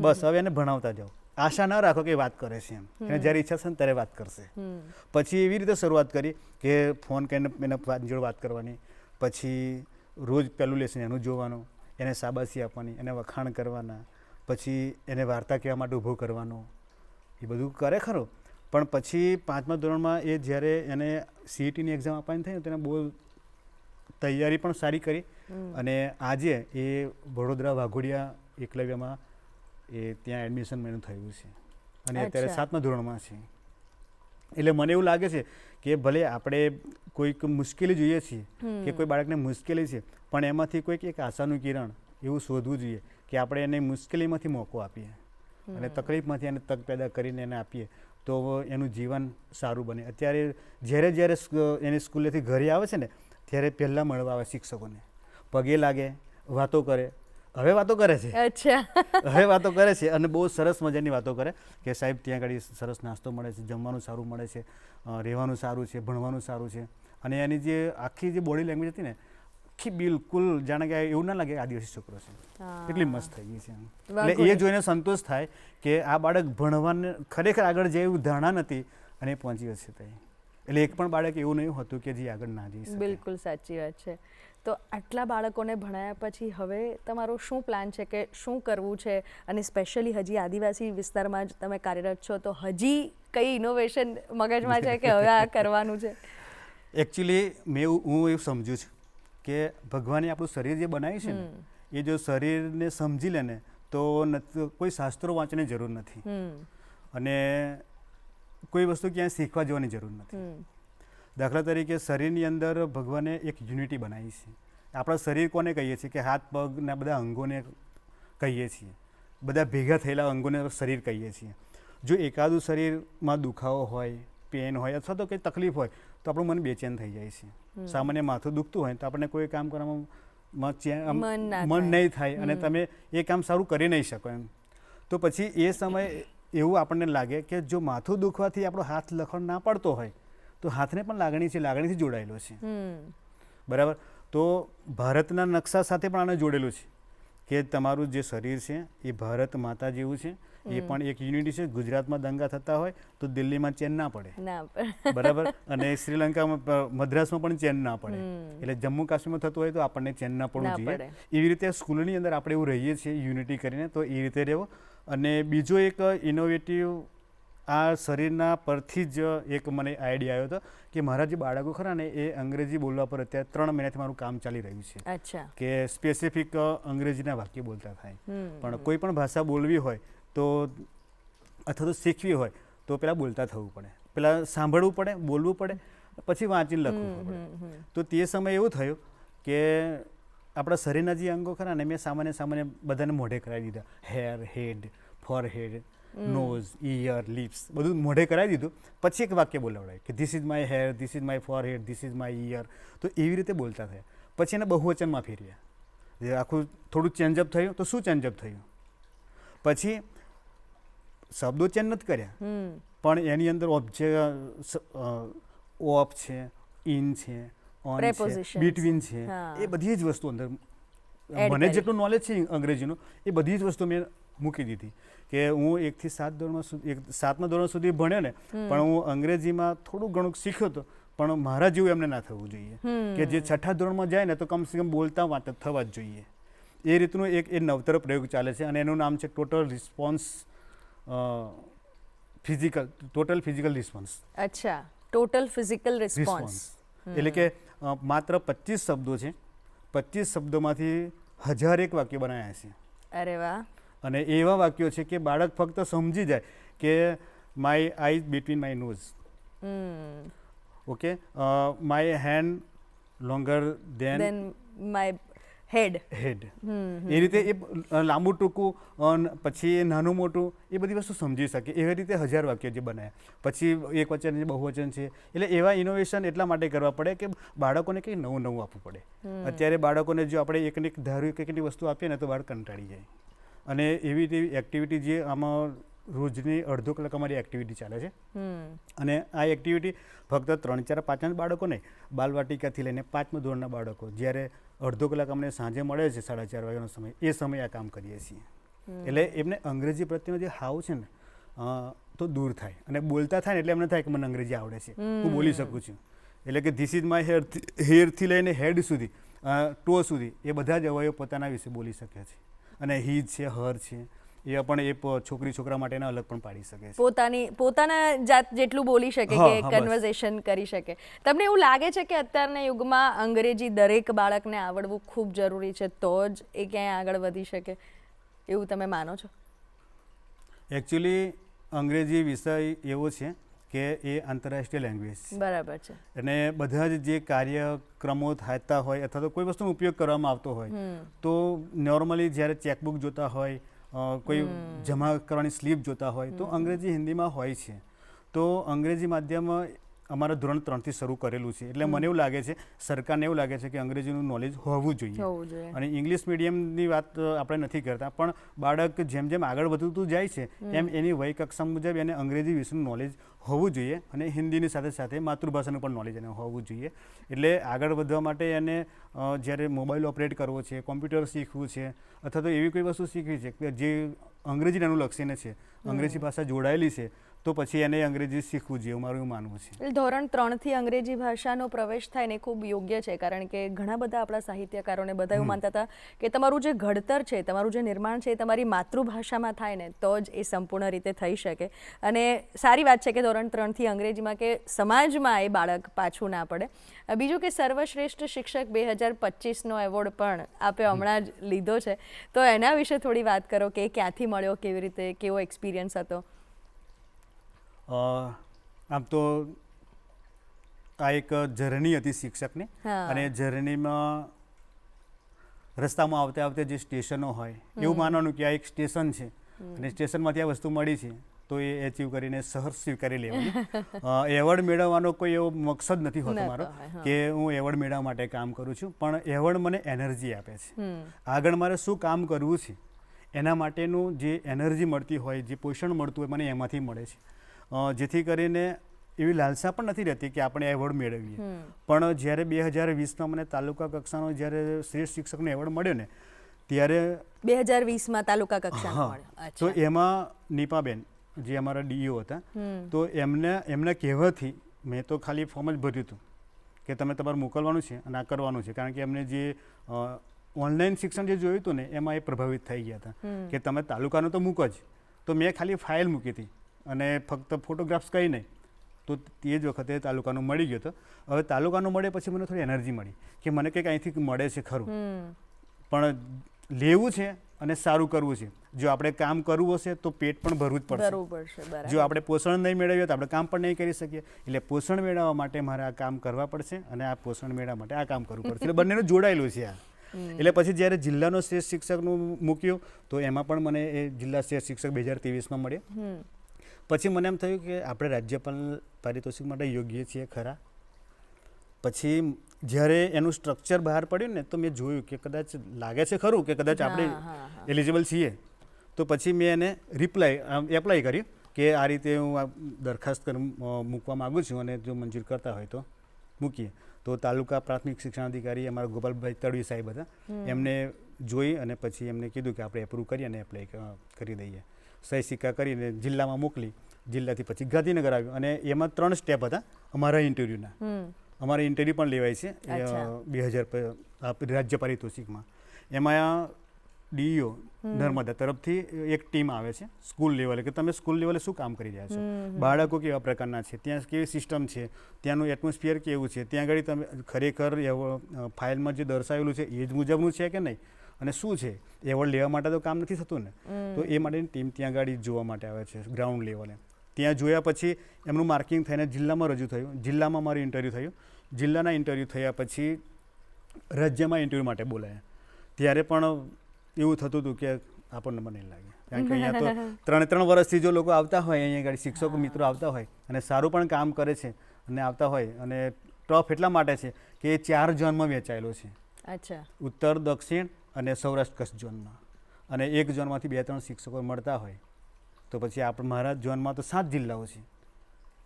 બસ હવે એને ભણાવતા જાઓ. આશા ના રાખો કે એ વાત કરે છે એમ, એને જ્યારે ઈચ્છા છે ને ત્યારે વાત કરશે. પછી એવી રીતે શરૂઆત કરી કે ફોન કરીને એને જોડે વાત કરવાની, પછી રોજ પહેલું લેસન એનું જોવાનું, એને શાબાશી આપવાની, એને વખાણ કરવાના, પછી એને વાર્તા કહેવા માટે ઊભો કરવાનો, એ બધું કરે ખરો. પણ પછી 5મા ધોરણમાં એ જ્યારે એને CETની એક્ઝામ આપવાની થઈ ને તેને બહુ તૈયારી પણ સારી કરી અને આજે એ વડોદરા વાઘોડિયા એકલવ્યમાં એ ત્યાં એડમિશન એનું થયું છે અને અત્યારે 7મા ધોરણમાં છે. એટલે મને એવું લાગે છે કે ભલે આપણે કોઈક મુશ્કેલી જોઈએ છીએ કે કોઈ બાળકને મુશ્કેલી છે, પણ એમાંથી કોઈક એક આશાનું કિરણ એવું શોધવું જોઈએ કે આપણે એને મુશ્કેલીમાંથી મોકો આપીએ અને તકલીફમાંથી એને તક પેદા કરીને એને આપીએ તો એનું જીવન સારું બને. અત્યારે જ્યારે એની સ્કૂલેથી ઘરે આવે છે ને ત્યારે પહેલાં મળવા આવે શિક્ષકોને, પગે લાગે, વાતો કરે. હવે વાતો કરે છે, અચ્છા, હવે વાતો કરે છે અને બહુ સરસ મજાની વાતો કરે કે સાહેબ ત્યાં આગળ સરસ નાસ્તો મળે છે, જમવાનું સારું મળે છે, રહેવાનું સારું છે, ભણવાનું સારું છે. અને એની જે આખી જે બોડી લેંગ્વેજ હતી ને આખી બિલકુલ જાણે કે એવું ના લાગે આદિવાસી છોકરો છે, એટલી મસ્ત થઈ ગઈ છે. એટલે એ જોઈને સંતોષ થાય કે આ બાળક ભણવાને ખરેખર આગળ જાય એવું ધારણા નથી અને એ પહોંચી હશે ત્યાં. એટલે એક પણ બાળક એવું નહીં હતું કે જે આગળ ના જઈ શકે. બિલકુલ સાચી વાત છે. તો આટલા બાળકોને ભણાયા પછી હવે તમારો શું પ્લાન છે કે શું કરવું છે? અને સ્પેશિયલી હજી આદિવાસી વિસ્તારમાં જ તમે કાર્યરત છો તો હજી કઈ ઇનોવેશન મગજમાં છે કે હવે આ કરવાનું છે? એકચ્યુઅલી હું એવું સમજુ છું કે ભગવાને આપણું શરીર જે બનાવ્યું છે ને એ જો શરીરને સમજી લે ને તો કોઈ શાસ્ત્રો વાંચવાની જરૂર નથી અને કોઈ વસ્તુ ક્યાંય શીખવા જવાની જરૂર નથી. દાખલા તરીકે શરીરની અંદર ભગવાને એક યુનિટી બનાવી છે. આપણા શરીર કોને કહીએ છીએ કે હાથ પગના બધા અંગોને કહીએ છીએ, બધા ભેગા થયેલા અંગોને શરીર કહીએ છીએ. જો એકાદું શરીરમાં દુખાવો હોય, પેન હોય અથવા તો કંઈ તકલીફ હોય તો આપણું મન બેચેન થઈ જાય છે. સામાન્ય માથું દુખતું હોય તો આપણને કોઈ કામ કરવામાં મન નહીં થાય અને તમે એ કામ સારું કરી નહીં શકો એમ. તો પછી એ સમયે એવું આપણને લાગે કે જો માથું દુખવાથી આપણો હાથ લખણ ના પડતો હોય તો હાથને પણ લાગણી છે, લાગણીથી જોડાયેલો છે, બરાબર. તો ભારતના નકશા સાથે પણ આને જોડેલું છે કે તમારું જે શરીર છે એ ભારત માતા જેવું છે, એ પણ એક યુનિટી છે. ગુજરાતમાં દંગા થતા હોય તો દિલ્હીમાં ચેન ના પડે, બરાબર, અને શ્રીલંકામાં મદ્રાસમાં પણ ચેન ના પડે. એટલે જમ્મુ કાશ્મીરમાં થતું હોય તો આપણને ચેન ના પડવું જોઈએ. એવી રીતે સ્કૂલની અંદર આપણે એવું રહીએ છીએ યુનિટી કરીને, તો એ રીતે રહેવો. અને બીજો એક ઇનોવેટિવ આ શરીરના પરથી જ એક મને આઈડિયા આવ્યો હતો કે મારા જે બાળકો ખરા ને એ અંગ્રેજી બોલવા પર અત્યારે 3 મહિનાથી મારું કામ ચાલી રહ્યું છે કે સ્પેસિફિક અંગ્રેજીના વાક્ય બોલતા થાય. પણ કોઈ પણ ભાષા બોલવી હોય તો અથવા તો શીખવી હોય તો પહેલાં બોલતા થવું પડે, પહેલાં સાંભળવું પડે, બોલવું પડે, પછી વાંચીને લખવું પડે. તો તે સમય એવું થયું કે આપણા શરીરના જે અંગો ખરા ને મેં સામાન્ય બધાને મોઢે કરાવી દીધા. Hair, head, forehead, nose, ear, lips બધું મોઢે કરાવી દીધું. પછી એક વાક્ય બોલાવડાય કે this is my hair, this is my forehead, this is my ear. તો એવી રીતે બોલતા થયા. પછી એને બહુવચનમાં ફેરવ્યા, જે આખું થોડું ચેન્જઅપ થયું. તો શું ચેન્જઅપ થયું? પછી શબ્દો ચેન્જ નથી કર્યા પણ એની અંદર ઓબ્જેક્ટ, ઓફ છે, ઇન છે, ઓન છે, બિટવીન છે, એ બધી જ વસ્તુ અંદર મને જેટલું નોલેજ છે અંગ્રેજીનું એ બધી જ વસ્તુ મેં મૂકી દીધી. કે હું 1 થી 7 ધોરણમાં 7મા ધોરણ સુધી ભણ્યો ને પણ હું અંગ્રેજીમાં થોડું ઘણું શીખ્યો હતો પણ મારા જેવું એમને ના થવું જોઈએ કે જે છઠ્ઠા ધોરણમાં જાય ને તો કમસે કમ બોલતા વાંચતા થવા જ જોઈએ. એ રીતનું એક એ નવતર પ્રયોગ ચાલે છે અને એનું નામ છે ટોટલ ફિઝિકલ રિસ્પોન્સ. અચ્છા, ટોટલ ફિઝિકલ રિસ્પોન્સ. એટલે કે માત્ર 25 શબ્દો છે, 25 શબ્દોમાંથી 1001 વાક્ય બનાવ્યા છે. અરે વાહ. અને એવા વાક્યો છે કે બાળક ફક્ત સમજી જાય કે my eyes between my nose, okay, my hand longer than my head. એ રીતે એ લાંબુ ટૂંકું પછી એ નાનું મોટું એ બધી વસ્તુ સમજી શકે એવી રીતે 1000 વાક્યો જે બનાવ્યા. પછી એક વચન છે, બહુવચન છે, એટલે એવા ઇનોવેશન એટલા માટે કરવા પડે કે બાળકોને કંઈક નવું આપવું પડે. અત્યારે બાળકોને જો આપણે એકને એક ધાર્યું કંઈકની વસ્તુ આપીએ ને તો બાળક કંટાળી જાય. અને એવી તેવી એક્ટિવિટી જે આમાં રોજની અડધો કલાક અમારી એક્ટિવિટી ચાલે છે. અને આ એક્ટિવિટી ફક્ત 3, 4, 5 બાળકો નહીં, બાલવાટિકાથી લઈને 5મા ધોરણના બાળકો, જ્યારે અડધો કલાક અમને સાંજે મળે છે 4:30 વાગ્યાનો સમય, એ સમયે આ કામ કરીએ છીએ. એટલે એમને અંગ્રેજી પ્રત્યેનો જે હાવ છે ને તો દૂર થાય અને બોલતા થાય ને એટલે એમને થાય કે મને અંગ્રેજી આવડે છે, હું બોલી શકું છું. એટલે કે ધીસ ઇઝ માય હેરથી લઈને હેડ સુધી, ટો સુધી એ બધા જ અવયવ પોતાના વિશે બોલી શકે છે. અને હીજ છે, હર છે, એ પણ એ છોકરી છોકરા માટેના અલગ પણ પાડી શકે છે. પોતાના જાત જેટલું બોલી શકે કે કન્વર્ઝેશન કરી શકે. તમને એવું લાગે છે કે અત્યારના યુગમાં અંગ્રેજી દરેક બાળકને આવડવું ખૂબ જરૂરી છે તો જ એ ક્યાંય આગળ વધી શકે, એવું તમે માનો છો? એકચ્યુઅલી અંગ્રેજી વિષય એવો છે કે એ આંતરરાષ્ટ્રીય લેંગ્વેજ છે. બરાબર છે. અને બધા જ જે કાર્યક્રમો થતા હોય અથવા તો કોઈ વસ્તુનો ઉપયોગ કરવામાં આવતો હોય તો નોર્મલી જ્યારે ચેકબુક જોતા હોય, કોઈ જમા કરવાની સ્લીપ જોતા હોય તો અંગ્રેજી હિન્દીમાં હોય છે. તો અંગ્રેજી માધ્યમ અમારા ધોરણ 3થી શરૂ કરેલું છે. એટલે મને એવું લાગે છે, સરકારને એવું લાગે છે કે અંગ્રેજીનું નોલેજ હોવું જોઈએ. અને ઇંગ્લિશ મીડિયમની વાત આપણે નથી કરતા, પણ બાળક જેમ જેમ આગળ વધતું જાય છે એમ એની વય કક્ષા મુજબ એને અંગ્રેજી વિશેનું નોલેજ હોવું જોઈએ. અને હિન્દીની સાથે સાથે માતૃભાષાનું પણ નોલેજ એને હોવું જોઈએ. એટલે આગળ વધવા માટે એને જ્યારે મોબાઈલ ઓપરેટ કરવો છે, કોમ્પ્યુટર શીખવું છે, અથવા તો એવી કોઈ વસ્તુ શીખવી છે કે જે અંગ્રેજીને અનુલક્ષીને છે, અંગ્રેજી ભાષા જોડાયેલી છે, તો પછી એને અંગ્રેજી શીખવું જોઈએ, મારું એવું માનવું છે. ધોરણ 3થી અંગ્રેજી ભાષાનો પ્રવેશ થાય ને ખૂબ યોગ્ય છે, કારણ કે ઘણા બધા આપણા સાહિત્યકારોને બધા એવું માનતા હતા કે તમારું જે ઘડતર છે, તમારું જે નિર્માણ છે એ તમારી માતૃભાષામાં થાય ને તો જ એ સંપૂર્ણ રીતે થઈ શકે. અને સારી વાત છે કે ધોરણ 3થી અંગ્રેજીમાં કે સમાજમાં એ બાળક પાછું ના પડે. બીજું કે સર્વશ્રેષ્ઠ શિક્ષક 2025નો એવોર્ડ પણ આપે હમણાં જ લીધો છે, તો એના વિશે થોડી વાત કરો કે ક્યાંથી મળ્યો, કેવી રીતે, કેવો એક્સપિરિયન્સ હતો? આમ તો આ એક જર્ની હતી શિક્ષકની. અને જર્નીમાં રસ્તામાં આવતે આવતે જે સ્ટેશનો હોય એવું માનવાનું કે આ એક સ્ટેશન છે અને સ્ટેશનમાંથી આ વસ્તુ મળી છે તો એ એચીવ કરીને સહર્ષ સ્વીકારી લેવાની. એવોર્ડ મેળવવાનો કોઈ એવો મકસદ નથી હોતો મારો કે હું એવોર્ડ મેળવવા માટે કામ કરું છું, પણ એવોર્ડ મને એનર્જી આપે છે. આગળ મારે શું કામ કરવું છે એના માટેનું જે એનર્જી મળતી હોય, જે પોષણ મળતું હોય મને એમાંથી મળે છે. જેથી કરીને એવી લાલસા પણ નથી રહેતી કે આપણે એવોર્ડ મેળવીએ. પણ જ્યારે 2020માં મને તાલુકા કક્ષાનો જ્યારે શ્રેષ્ઠ શિક્ષકનો એવોર્ડ મળ્યો ને ત્યારે 2020માં તાલુકા કક્ષાનો મળ્યો. તો એમાં નીપાબેન જે અમારા ડીઈઓ હતા, તો એમના કહેવાથી મેં તો ખાલી ફોર્મ જ ભર્યું હતું કે તમે તમારે મોકલવાનું છે અને આ કરવાનું છે. કારણ કે એમને જે ઓનલાઈન શિક્ષણ જે જોયું હતું ને એમાં એ પ્રભાવિત થઈ ગયા હતા કે તમે તાલુકાનું તો મૂકો જ. તો મેં ખાલી ફાઇલ મૂકી હતી અને ફક્ત ફોટોગ્રાફ્સ કંઈ નહીં, તો તે જ વખતે તાલુકાનું મળી ગયો હતો. હવે તાલુકાનું મળે પછી મને થોડી એનર્જી મળી કે મને કંઈક અહીંથી મળે છે ખરું, પણ લેવું છે અને સારું કરવું છે. જો આપણે કામ કરવું હશે તો પેટ પણ ભરવું જ પડશે. જો આપણે પોષણ નહીં મેળવીએ તો આપણે કામ પણ નહીં કરી શકીએ. એટલે પોષણ મેળવવા માટે મારે આ કામ કરવા પડશે અને આ પોષણ મેળવવા માટે આ કામ કરવું પડશે. એટલે બંનેનું જોડાયેલું છે આ. એટલે પછી જ્યારે જિલ્લાનો શ્રેષ્ઠ શિક્ષકનું મૂક્યું તો એમાં પણ મને એ જિલ્લા શ્રેષ્ઠ શિક્ષક 2023માં મળ્યો. પછી મને એમ થયું કે આપણે રાજ્યપાલ પારિતોષિક માટે યોગ્ય છીએ ખરા. પછી જ્યારે એનું સ્ટ્રક્ચર બહાર પડ્યું ને તો મેં જોયું કે કદાચ લાગે છે ખરું કે કદાચ આપણે એલિજિબલ છીએ. તો પછી મેં એને એપ્લાય કર્યું કે આ રીતે હું આ દરખાસ્ત મૂકવા માગું છું અને જો મંજૂર કરતા હોય તો મૂકીએ. તો તાલુકા પ્રાથમિક શિક્ષણાધિકારી અમારા ગોપાલભાઈ તડવી સાહેબ હતા, એમને જોઈ અને પછી એમને કીધું કે આપણે એપ્રૂવ કરી અને એપ્લાય કરી દઈએ. સહી સિક્કા કરીને જિલ્લામાં મોકલી જિલ્લાથી પછી ગાંધીનગર આવ્યું અને એમાં 3 સ્ટેપ હતા અમારા ઇન્ટરવ્યૂના. અમારે ઇન્ટરવ્યૂ પણ લેવાય છે અચ્છા. 2000 રાજ્ય પારિતોષિકમાં. એમાં ડીઈઓ નર્મદા તરફથી એક ટીમ આવે છે સ્કૂલ લેવલે કે તમે સ્કૂલ લેવલે શું કામ કરી રહ્યા છો, બાળકો કેવા પ્રકારના છે, ત્યાં કેવી સિસ્ટમ છે, ત્યાંનું એટમોસ્ફિયર કેવું છે, ત્યાં આગળ તમે ખરેખર ફાઇલમાં જે દર્શાવેલું છે એ જ મુજબનું છે કે નહીં અને શું છે. એવોર્ડ લેવા માટે તો કામ નથી થતું ને, તો એ માટેની ટીમ ત્યાં આગળ જોવા માટે આવે છે ગ્રાઉન્ડ લેવલે. ત્યાં જોયા પછી એમનું માર્કિંગ થઈને જિલ્લામાં રજૂ થયું. જિલ્લામાં મારું ઇન્ટરવ્યૂ થયું. જિલ્લાના ઇન્ટરવ્યૂ થયા પછી રાજ્યમાં ઇન્ટરવ્યૂ માટે બોલાયા. ત્યારે પણ એવું થતું હતું કે આપણને મને નહીં લાગે, કારણ કે અહીંયા તો 3 વર્ષથી જો લોકો આવતા હોય, અહીંયા આગળ શિક્ષકો મિત્રો આવતા હોય અને સારું પણ કામ કરે છે અને આવતા હોય, અને ટફ એટલા માટે છે કે એ 4 ઝોનમાં વહેંચાયેલો છે. અચ્છા. ઉત્તર, દક્ષિણ અને સૌરાષ્ટ્ર કચ્છ ઝોનમાં, અને એક ઝોનમાંથી 2-3 શિક્ષકો મળતા હોય તો પછી આપણે મારા ઝોનમાં તો 7 જિલ્લાઓ છે,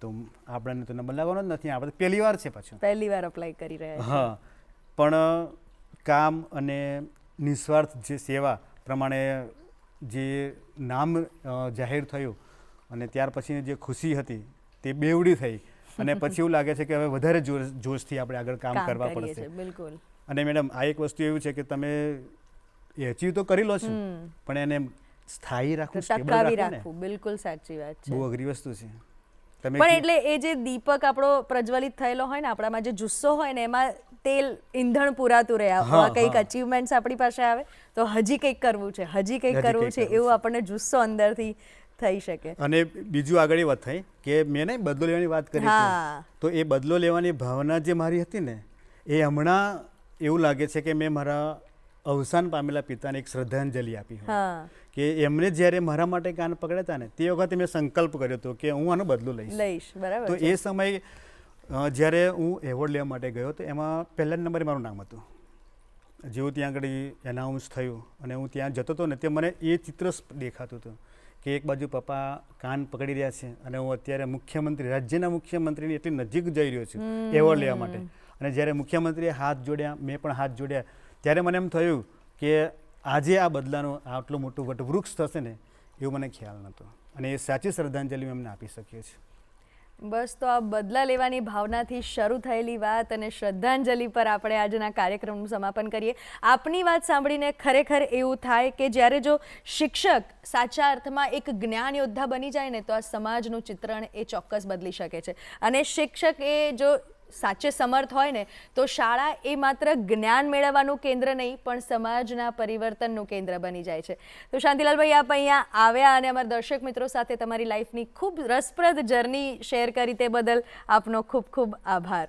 તો આપણને તો નંબર લાવવાનો જ નથી. આપણે પહેલી વાર છે પાછું, પહેલી વાર અપ્લાય કરી રહ્યા છો. હા. પણ કામ અને નિસ્વાર્થ જે સેવા પ્રમાણે જે નામ જાહેર થયું અને ત્યાર પછીની જે ખુશી હતી તે બેવડી થઈ, અને પછી એવું લાગે છે કે હવે વધારે જોશથી આપણે આગળ કામ કરવા કરીએ પડશે. છીએ, બિલકુલ. અને મેડમ આ એક વસ્તુ એવું છે કે તમે એચીવ તો કરી લો છો, પણ એને સ્થાયી રાખવું, સ્ટેબલ ટકાવી રાખવું ને, રાખવું, બિલકુલ સાચી વાત છે. બહુ અઘરી વસ્તુ છે. તમે પણ એટલે એ જે દીપક આપણો પ્રજ્વલિત થયેલો હોય ને, આપણામાં જે જુસ્સો હોય ને, એમાં તેલ ઈંધણ પુરાતું રહે. આવા કંઈક અચીવમેન્ટ્સ આપણી પાસે આવે તો હજી કંઈક કરવું છે, હજી કંઈક કરવું છે, એવું આપણને જુસ્સો અંદરથી થઈ શકે. અને બીજું આગળ એ વાત થઈ કે મેં ને બદલો લેવાની વાત કરી હા. તો એ બદલો લેવાની ભાવના જે મારી હતી ને, એ હમણાં એવું લાગે છે કે મેં મારા અવસાન પામેલા પિતાને એક શ્રદ્ધાંજલિ આપી હોય. હા, કે એમને જ્યારે મારા માટે કાન પકડ્યા હતા ને, તે વખતે મેં સંકલ્પ કર્યો હતો કે હું આનો બદલો લઈશ. બરાબર તો છે. એ સમયે જ્યારે હું એવોર્ડ લેવા માટે ગયો તો એમાં પહેલા નંબરે મારું નામ હતું. જેવું ત્યાં આગળ એનાઉન્સ થયું અને હું ત્યાં જતો હતો ને, તે મને એ ચિત્ર દેખાતું હતું કે એક બાજુ પપ્પા કાન પકડી રહ્યા છે અને હું અત્યારે મુખ્યમંત્રી, રાજ્યના મુખ્યમંત્રીની એટલી નજીક જઈ રહ્યો છું એવોર્ડ લેવા માટે. અને જ્યારે મુખ્યમંત્રીએ હાથ જોડ્યા, મેં પણ હાથ જોડ્યા, ત્યારે મને એમ થયું કે આજે આ બદલાનું આટલું મોટું વટવૃક્ષ થશે ને, એવું મને ખ્યાલ નહોતો. અને એ સાચી શ્રદ્ધાંજલિ મેં એમને આપી શકીએ છીએ. બસ, તો આ બદલા લેવાની ભાવનાથી શરૂ થયેલી વાત અને શ્રદ્ધાંજલિ પર આપણે આજના કાર્યક્રમનું સમાપન કરીએ. આપની વાત સાંભળીને ખરેખર એવું થાય કે જ્યારે જો શિક્ષક સાચા અર્થમાં એક જ્ઞાન યોદ્ધા બની જાય ને, તો આ સમાજનું ચિત્રણ એ ચોક્કસ બદલી શકે છે. અને શિક્ષક એ જો સાચે સમર્થ હોય ને, તો શાળા એ માત્ર જ્ઞાન મેળવવાનું કેન્દ્ર નહીં, પણ સમાજના પરિવર્તનનું કેન્દ્ર બની જાય છે. તો શાંતિલાલભાઈ, આપ અહીંયા આવ્યા અને અમારા દર્શક મિત્રો સાથે તમારી લાઈફની ખૂબ રસપ્રદ જર્ની શેર કરી, તે બદલ આપનો ખૂબ ખૂબ આભાર.